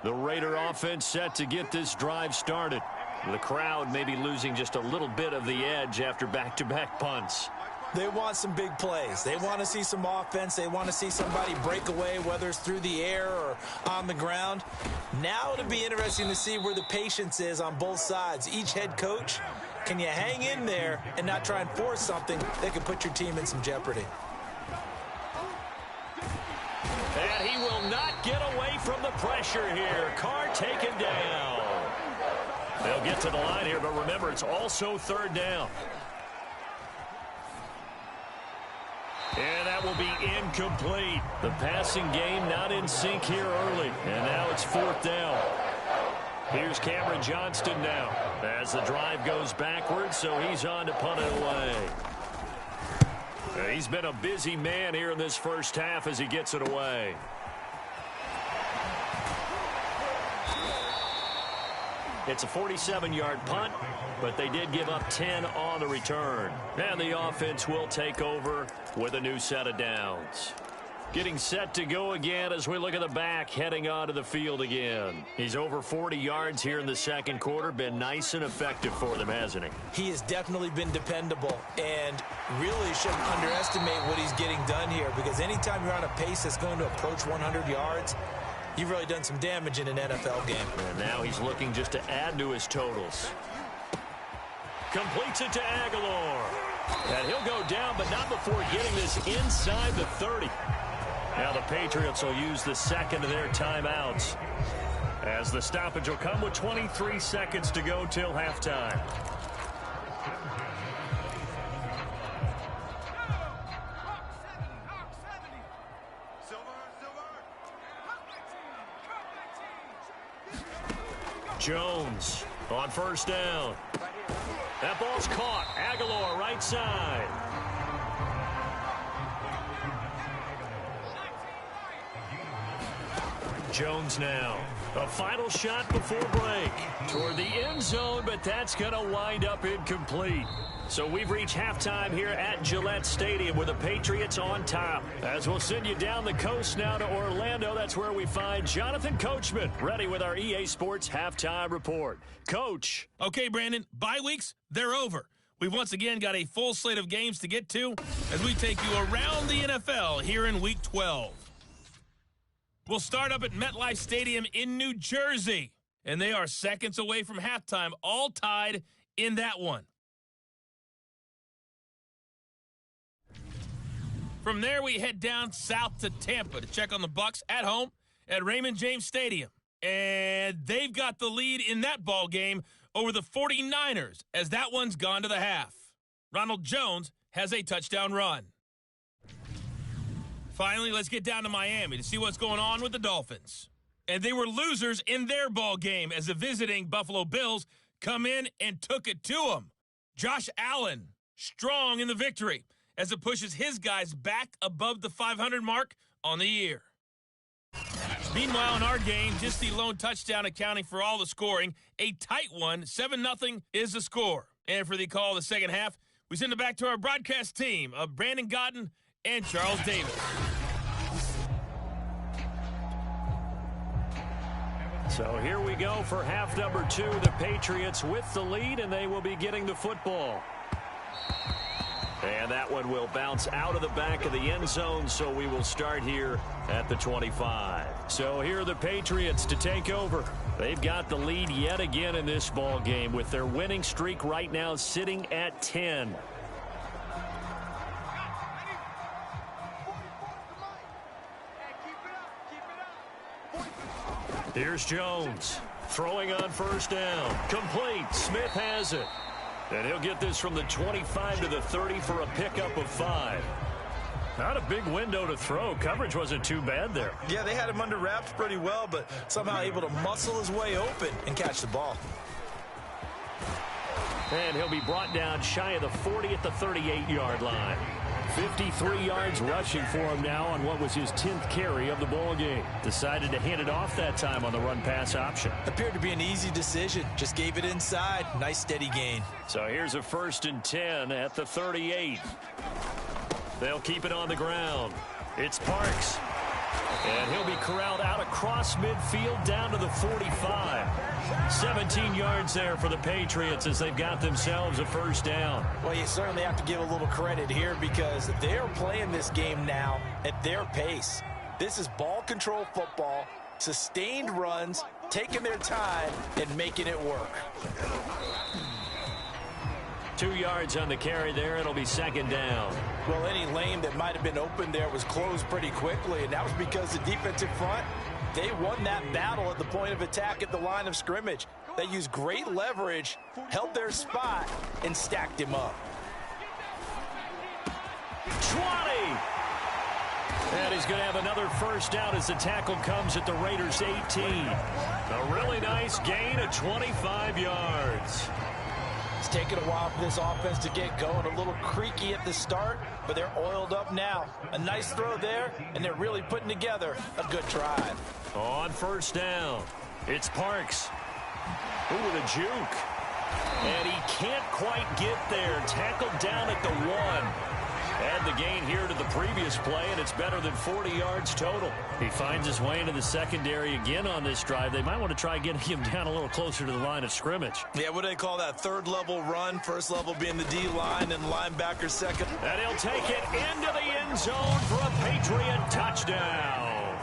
The Raider offense set to get this drive started. The crowd may be losing just a little bit of the edge after back-to-back punts. They want some big plays. They want to see some offense. They want to see somebody break away, whether it's through the air or on the ground. Now it'll be interesting to see where the patience is on both sides. Each head coach, can you hang in there and not try and force something that could put your team in some jeopardy? And he will not get away from the pressure here. Carr taken down. They'll get to the line here, but remember, it's also 3rd down. will be incomplete. The passing game not in sync here early. And now it's 4th down. Here's Cameron Johnston now as the drive goes backwards, so he's on to punt it away. He's been a busy man here in this first half as he gets it away. It's a 47-yard punt, but they did give up 10 on the return. And the offense will take over with a new set of downs. Getting set to go again as we look at the back heading onto the field again. He's over 40 yards here in the second quarter. Been nice and effective for them, hasn't he? He has definitely been dependable and really shouldn't underestimate what he's getting done here, because anytime you're on a pace that's going to approach 100 yards, you've really done some damage in an NFL game. And now he's looking just to add to his totals. Completes it to Aguilar. And he'll go down, but not before getting this inside the 30. Now the Patriots will use the second of their timeouts, as the stoppage will come with 23 seconds to go till halftime. Jones on first down. That ball's caught. Aguilar right side. Jones now. A final shot before break toward the end zone, but that's going to wind up incomplete. So we've reached halftime here at Gillette Stadium with the Patriots on top. As we'll send you down the coast now to Orlando, that's where we find Jonathan Coachman, ready with our EA Sports Halftime Report. Coach. Okay, Brandon, bye weeks, they're over. We've once again got a full slate of games to get to as we take you around the NFL here in Week 12. We'll start up at MetLife Stadium in New Jersey, and they are seconds away from halftime, all tied in that one. From there, we head down south to Tampa to check on the Bucs at home at Raymond James Stadium. And they've got the lead in that ball game over the 49ers, as that one's gone to the half. Ronald Jones has a touchdown run. Finally, let's get down to Miami to see what's going on with the Dolphins. And they were losers in their ball game as the visiting Buffalo Bills come in and took it to them. Josh Allen, strong in the victory as it pushes his guys back above the 500 mark on the year. Meanwhile, in our game, just the lone touchdown accounting for all the scoring. A tight one, 7-0 is the score. And for the call of the second half, we send it back to our broadcast team of Brandon Godden and Charles Davis. So here we go for half number 2. The Patriots with the lead, and they will be getting the football. And that one will bounce out of the back of the end zone, so we will start here at the 25. So here are the Patriots to take over. They've got the lead yet again in this ball game with their winning streak right now sitting at 10. Here's Jones throwing on first down. Complete. Smith has it. And he'll get this from the 25 to the 30 for a pickup of 5. Not a big window to throw. Coverage wasn't too bad there. Yeah, they had him under wraps pretty well, but somehow able to muscle his way open and catch the ball. And he'll be brought down shy of the 40 at the 38-yard line. 53 yards rushing for him now on what was his 10th carry of the ball game. Decided to hand it off that time on the run-pass option. Appeared to be an easy decision. Just gave it inside. Nice steady gain. So here's a 1st and 10 at the 38. They'll keep it on the ground. It's Parks. And he'll be corralled out across midfield down to the 45. 17 yards there for the Patriots as they've got themselves a first down. Well, you certainly have to give a little credit here because they're playing this game now at their pace. This is ball control football, sustained runs, taking their time, and making it work. 2 yards on the carry there. It'll be 2nd down. Well, any lane that might have been open there was closed pretty quickly, and that was because the defensive front, they won that battle at the point of attack at the line of scrimmage. They used great leverage, held their spot, and stacked him up. 20! he's going to have another first down as the tackle comes at the Raiders' 18. A really nice gain of 25 yards. It's taken a while for this offense to get going. A little creaky at the start, but they're oiled up now. A nice throw there, and they're really putting together a good drive. On first down, it's Parks. Ooh, with a juke. And he can't quite get there. Tackled down at the 1. Add the gain here to the previous play, and it's better than 40 yards total. He finds his way into the secondary again on this drive. They might want to try getting him down a little closer to the line of scrimmage. Yeah, what do they call that? Third level run, first level being the D-line and linebacker second. And he'll take it into the end zone for a Patriot touchdown.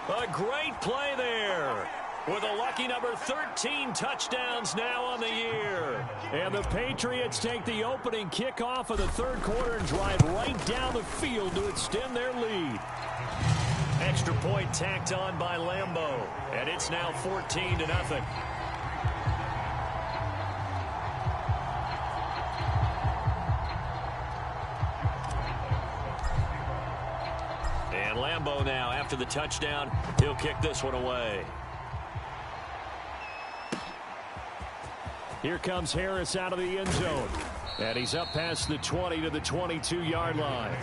A great play there. With a lucky number 13 touchdowns now on the year. And the Patriots take the opening kickoff of the third quarter and drive right down the field to extend their lead. Extra point tacked on by Lambeau. And it's now 14-0. And Lambeau now, after the touchdown, he'll kick this one away. Here comes Harris out of the end zone. And he's up past the 20 to the 22-yard line.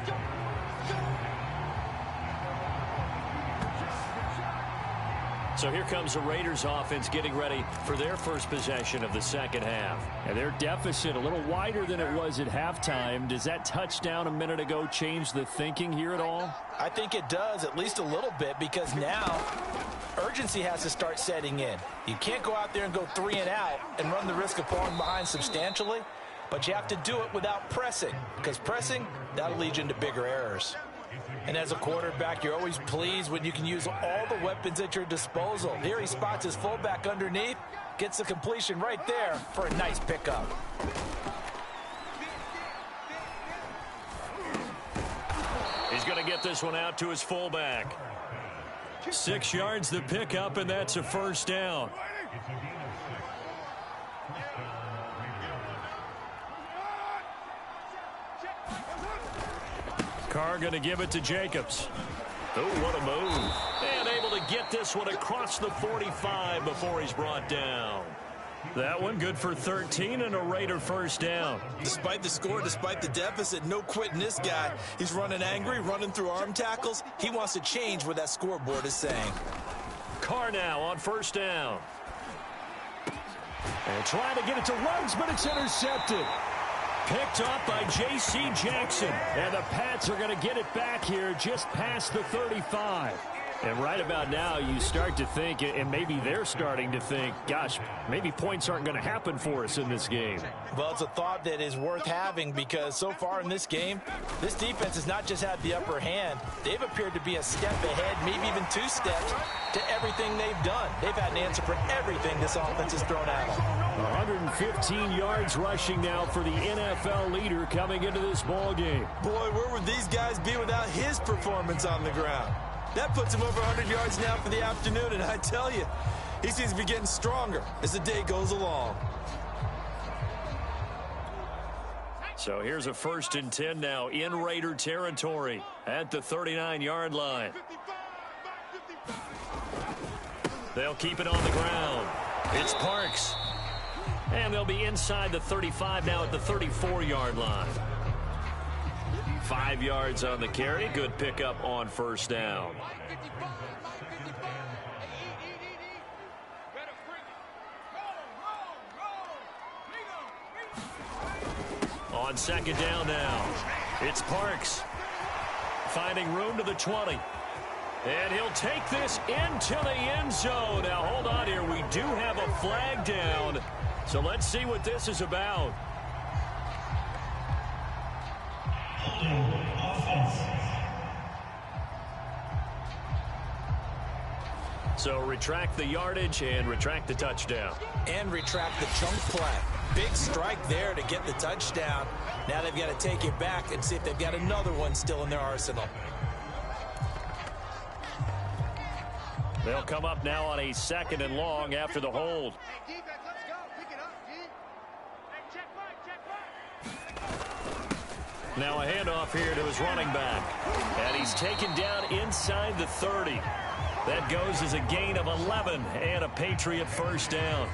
So here comes the Raiders offense getting ready for their first possession of the second half. And their deficit a little wider than it was at halftime. Does that touchdown a minute ago change the thinking here at all? I think it does, at least a little bit, because now urgency has to start setting in. You can't go out there and go 3 and out and run the risk of falling behind substantially, but you have to do it without pressing, because pressing, that'll lead you into bigger errors. And as a quarterback, you're always pleased when you can use all the weapons at your disposal. Here he spots his fullback underneath, gets the completion right there for a nice pickup. He's going to get this one out to his fullback. 6 yards the pickup, and that's a first down. Carr going to give it to Jacobs. Oh, what a move. And able to get this one across the 45 before he's brought down. That one good for 13 and a Raider first down. Despite the score, despite the deficit, no quitting this guy. He's running angry, running through arm tackles. He wants to change what that scoreboard is saying. Carr now on first down. And trying to get it to Ruggs, but it's intercepted. Picked off by J.C. Jackson. And the Pats are going to get it back here just past the 35. And right about now, you start to think, and maybe they're starting to think, gosh, maybe points aren't going to happen for us in this game. Well, it's a thought that is worth having because so far in this game, this defense has not just had the upper hand. They've appeared to be a step ahead, maybe even 2 steps to everything they've done. They've had an answer for everything this offense has thrown at them. 115 yards rushing now for the NFL leader coming into this ball game. Boy, where would these guys be without his performance on the ground? That puts him over 100 yards now for the afternoon, and I tell you, he seems to be getting stronger as the day goes along. So here's a 1st and 10 now in Raider territory at the 39-yard line. They'll keep it on the ground. It's Parks. And they'll be inside the 35 now at the 34-yard line. 5 yards on the carry. Good pickup on first down. On second down now, it's Parks. Finding room to the 20. And he'll take this into the end zone. Now, hold on here. We do have a flag down. So let's see what this is about. So retract the yardage and retract the touchdown. And retract the chunk play. Big strike there to get the touchdown. Now they've got to take it back and see if they've got another one still in their arsenal. They'll come up now on a 2nd and long after the hold. Now a handoff here to his running back. And he's taken down inside the 30. That goes as a gain of 11 and a Patriot first down.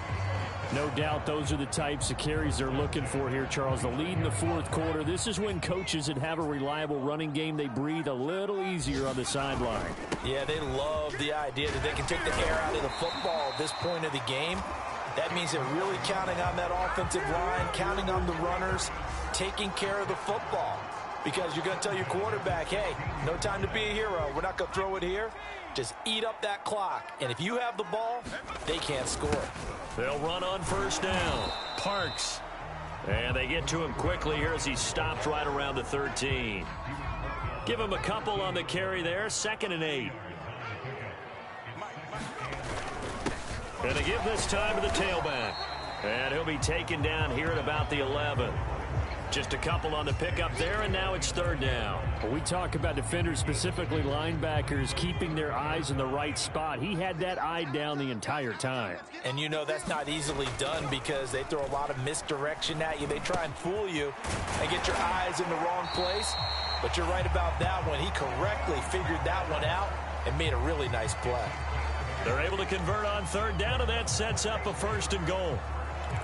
No doubt those are the types of carries they're looking for here, Charles. The lead in the fourth quarter. This is when coaches that have a reliable running game, they breathe a little easier on the sideline. Yeah, they love the idea that they can take the air out of the football at this point of the game. That means they're really counting on that offensive line, counting on the runners, taking care of the football. Because you're going to tell your quarterback, hey, no time to be a hero. We're not going to throw it here. Just eat up that clock. And if you have the ball, they can't score. They'll run on first down. Parks. And they get to him quickly here as he stopped right around the 13. Give him a couple on the carry there. 2nd and 8. And they give this time to the tailback. And he'll be taken down here at about the 11. Just a couple on the pickup there, and now it's 3rd down. When we talk about defenders, specifically linebackers, keeping their eyes in the right spot. He had that eye down the entire time. And you know that's not easily done because they throw a lot of misdirection at you. They try and fool you and get your eyes in the wrong place. But you're right about that one. He correctly figured that one out and made a really nice play. They're able to convert on 3rd down, and that sets up a 1st and goal.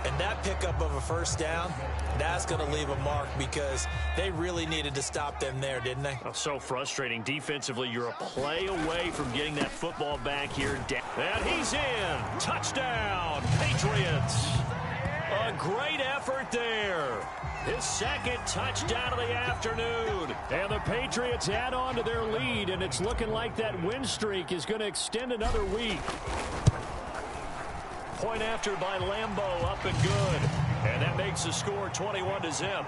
And that pickup of a first down, that's going to leave a mark because they really needed to stop them there, didn't they? Oh, so frustrating. Defensively, you're a play away from getting that football back here. And he's in. Touchdown, Patriots. A great effort there. His 2nd touchdown of the afternoon. And the Patriots add on to their lead, and it's looking like that win streak is going to extend another week. Point after by Lambeau, up and good. And that makes the score 21-0.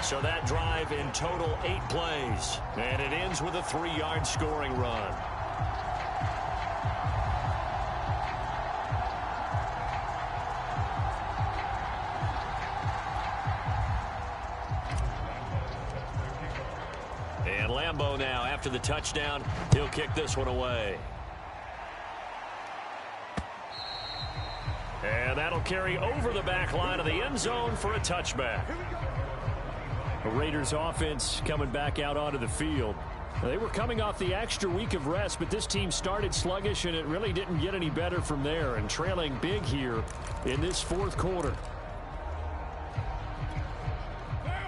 So that drive in total 8 plays. And it ends with a 3-yard scoring run. And Lambeau now, after the touchdown, he'll kick this one away. And that'll carry over the back line of the end zone for a touchback. The Raiders offense coming back out onto the field. They were coming off the extra week of rest, but this team started sluggish, and it really didn't get any better from there, and trailing big here in this fourth quarter.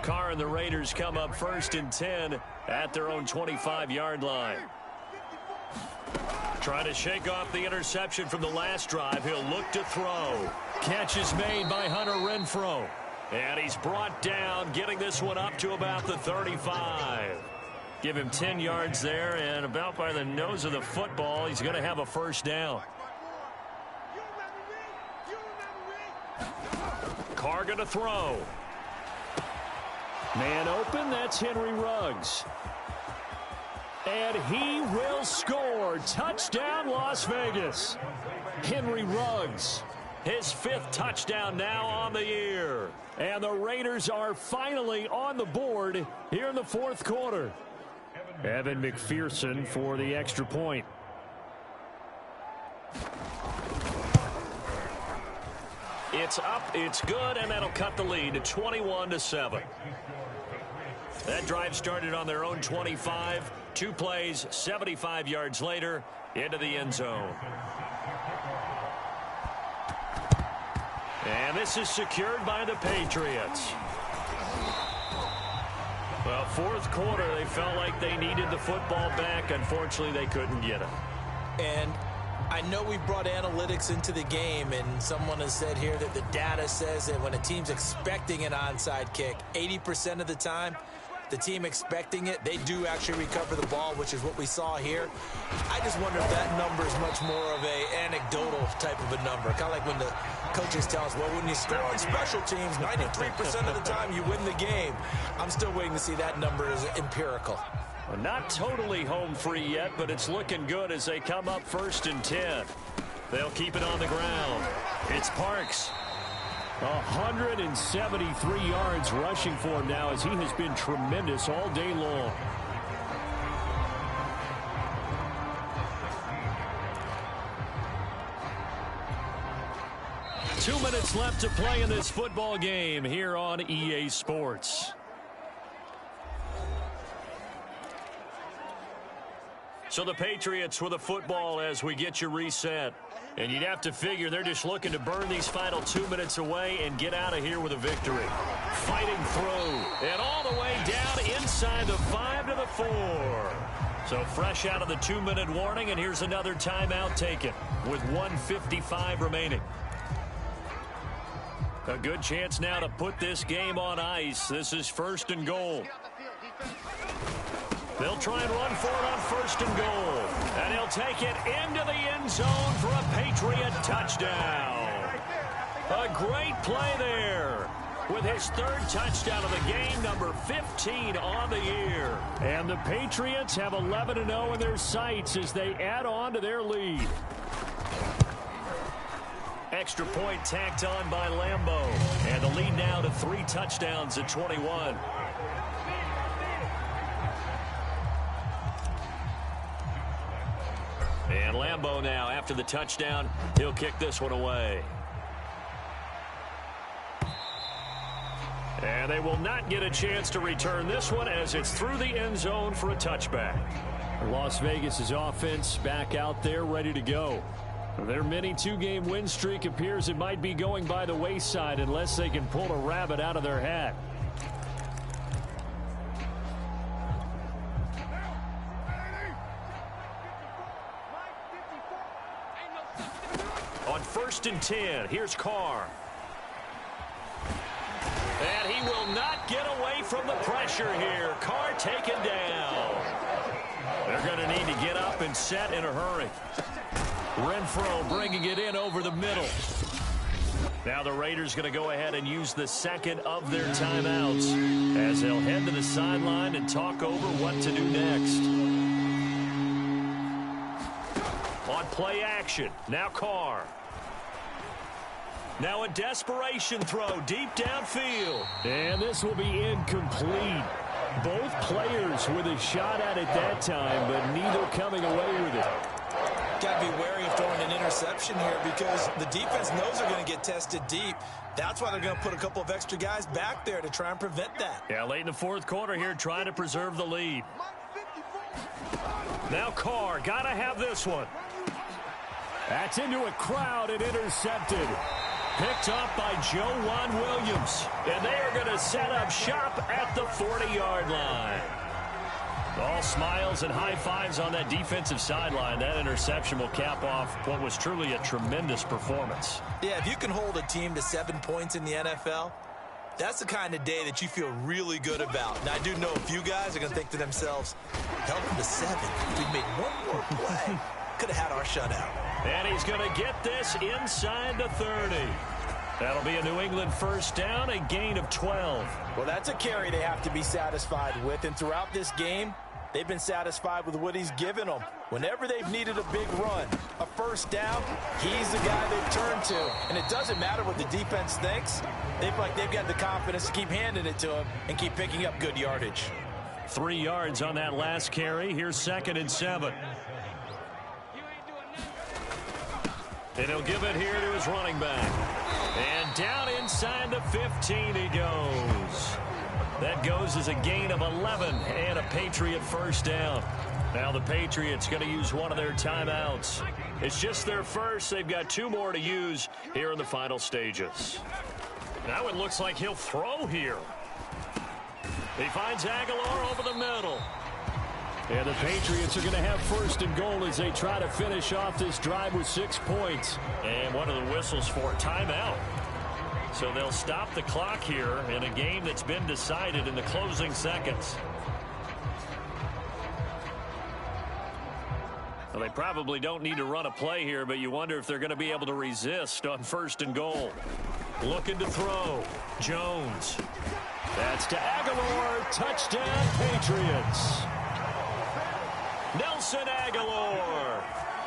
Carr and the Raiders come up 1st and 10 at their own 25-yard line. Trying to shake off the interception from the last drive. He'll look to throw. Catch is made by Hunter Renfrow. And he's brought down, getting this one up to about the 35. Give him 10 yards there, and about by the nose of the football, he's going to have a first down. Carr going to throw. Man open, that's Henry Ruggs. And he will score. Touchdown, Las Vegas. Henry Ruggs. His 5th touchdown now on the year. And the Raiders are finally on the board here in the fourth quarter. Evan McPherson for the extra point. It's up, it's good, and that'll cut the lead to 21-7. That drive started on their own 25. 2 plays, 75 yards later, into the end zone. And this is secured by the Patriots. Well, fourth quarter, they felt like they needed the football back. Unfortunately, they couldn't get it. And I know we brought analytics into the game, and someone has said here that the data says that when a team's expecting an onside kick, 80% of the time, the team expecting it, they do actually recover the ball, which is what we saw here. I just wonder if that number is much more of a anecdotal type of a number. Kind of like when the coaches tell us, well, when you score on special teams, 93% of the time you win the game. I'm still waiting to see that number as empirical. Well, not totally home free yet, but it's looking good as they come up 1st and 10. They'll keep it on the ground. It's Parks. 173 yards rushing for him now as he has been tremendous all day long. Two minutes left to play in this football game here on EA Sports. So the Patriots with a football as we get you reset. And you'd have to figure they're just looking to burn these final 2 minutes away and get out of here with a victory. Fighting through. And all the way down inside the 5 to the 4. So fresh out of the 2-minute warning, and here's another timeout taken with 1:55 remaining. A good chance now to put this game on ice. This is 1st and goal. They'll try and run for it on 1st and goal. And he'll take it into the end zone for a Patriot touchdown. A great play there with his 3rd touchdown of the game, number 15 on the year. And the Patriots have 11-0 in their sights as they add on to their lead. Extra point tacked on by Lambeau. And the lead now to 3 touchdowns at 21. And Lambeau now, after the touchdown, he'll kick this one away. And they will not get a chance to return this one as it's through the end zone for a touchback. Las Vegas' offense back out there ready to go. Their mini 2-game win streak appears it might be going by the wayside unless they can pull a rabbit out of their hat. On 1st and 10, here's Carr. And he will not get away from the pressure here. Carr taken down. They're going to need to get up and set in a hurry. Renfro bringing it in over the middle. Now the Raiders going to go ahead and use the 2nd of their timeouts as they'll head to the sideline and talk over what to do next. On play action, now Carr. Now a desperation throw deep downfield. And this will be incomplete. Both players with a shot at it that time, but neither coming away with it. Got to be wary of throwing an interception here because the defense knows they're going to get tested deep. That's why they're going to put a couple of extra guys back there to try and prevent that. Yeah, late in the 4th quarter here, trying to preserve the lead. Now Carr, got to have this one. That's into a crowd and intercepted. Picked up by Joe Williams. And they are going to set up shop at the 40-yard line. All smiles and high fives on that defensive sideline. That interception will cap off what was truly a tremendous performance. Yeah, if you can hold a team to 7 points in the NFL, that's the kind of day that you feel really good about. Now, I do know a few guys are going to think to themselves, held them to 7. If we'd made one more play, could have had our shutout. And he's going to get this inside the 30. That'll be a New England 1st down, a gain of 12. Well, that's a carry they have to be satisfied with. And throughout this game, they've been satisfied with what he's given them. Whenever they've needed a big run, a 1st down, he's the guy they've turned to. And it doesn't matter what the defense thinks. They feel like they've got the confidence to keep handing it to him and keep picking up good yardage. 3 yards on that last carry. Here's 2nd and 7. And he'll give it here to his running back. And down inside the 15 he goes. That goes as a gain of 11 and a Patriot 1st down. Now the Patriots going to use one of their timeouts. It's just their first. They've got 2 more to use here in the final stages. Now it looks like he'll throw here. He finds Aguilar over the middle. And the Patriots are going to have 1st and goal as they try to finish off this drive with 6 points. And one of the whistles for timeout. So they'll stop the clock here in a game that's been decided in the closing seconds. Well, they probably don't need to run a play here, but you wonder if they're going to be able to resist on 1st and goal. Looking to throw. Jones. That's to Aguilar. Touchdown, Patriots. Nelson Aguilar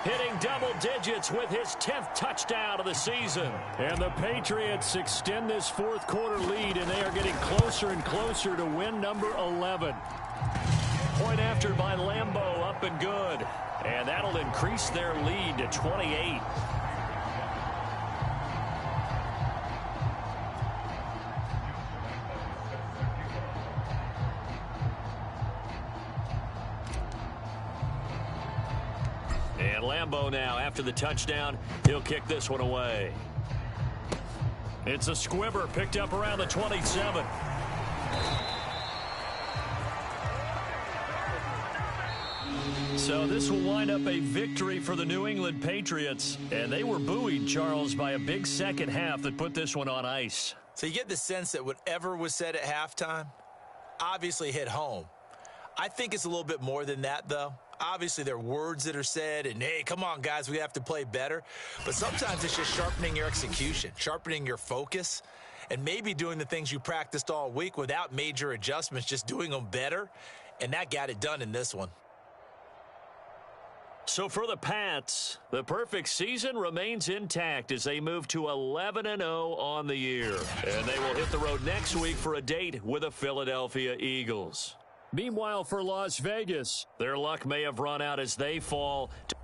hitting double digits with his 10th touchdown of the season. And the Patriots extend this 4th quarter lead, and they are getting closer and closer to win number 11. Point after by Lambeau, up and good. And that'll increase their lead to 28. And Lambeau now, after the touchdown, he'll kick this one away. It's a squibber picked up around the 27. So this will wind up a victory for the New England Patriots. And they were buoyed, Charles, by a big second half that put this one on ice. So you get the sense that whatever was said at halftime obviously hit home. I think it's a little bit more than that, though. Obviously, there are words that are said, and, hey, come on, guys, we have to play better. But sometimes it's just sharpening your execution, sharpening your focus, and maybe doing the things you practiced all week without major adjustments, just doing them better. And that got it done in this one. So for the Pats, the perfect season remains intact as they move to 11-0 on the year. And they will hit the road next week for a date with the Philadelphia Eagles. Meanwhile, for Las Vegas, their luck may have run out as they fall to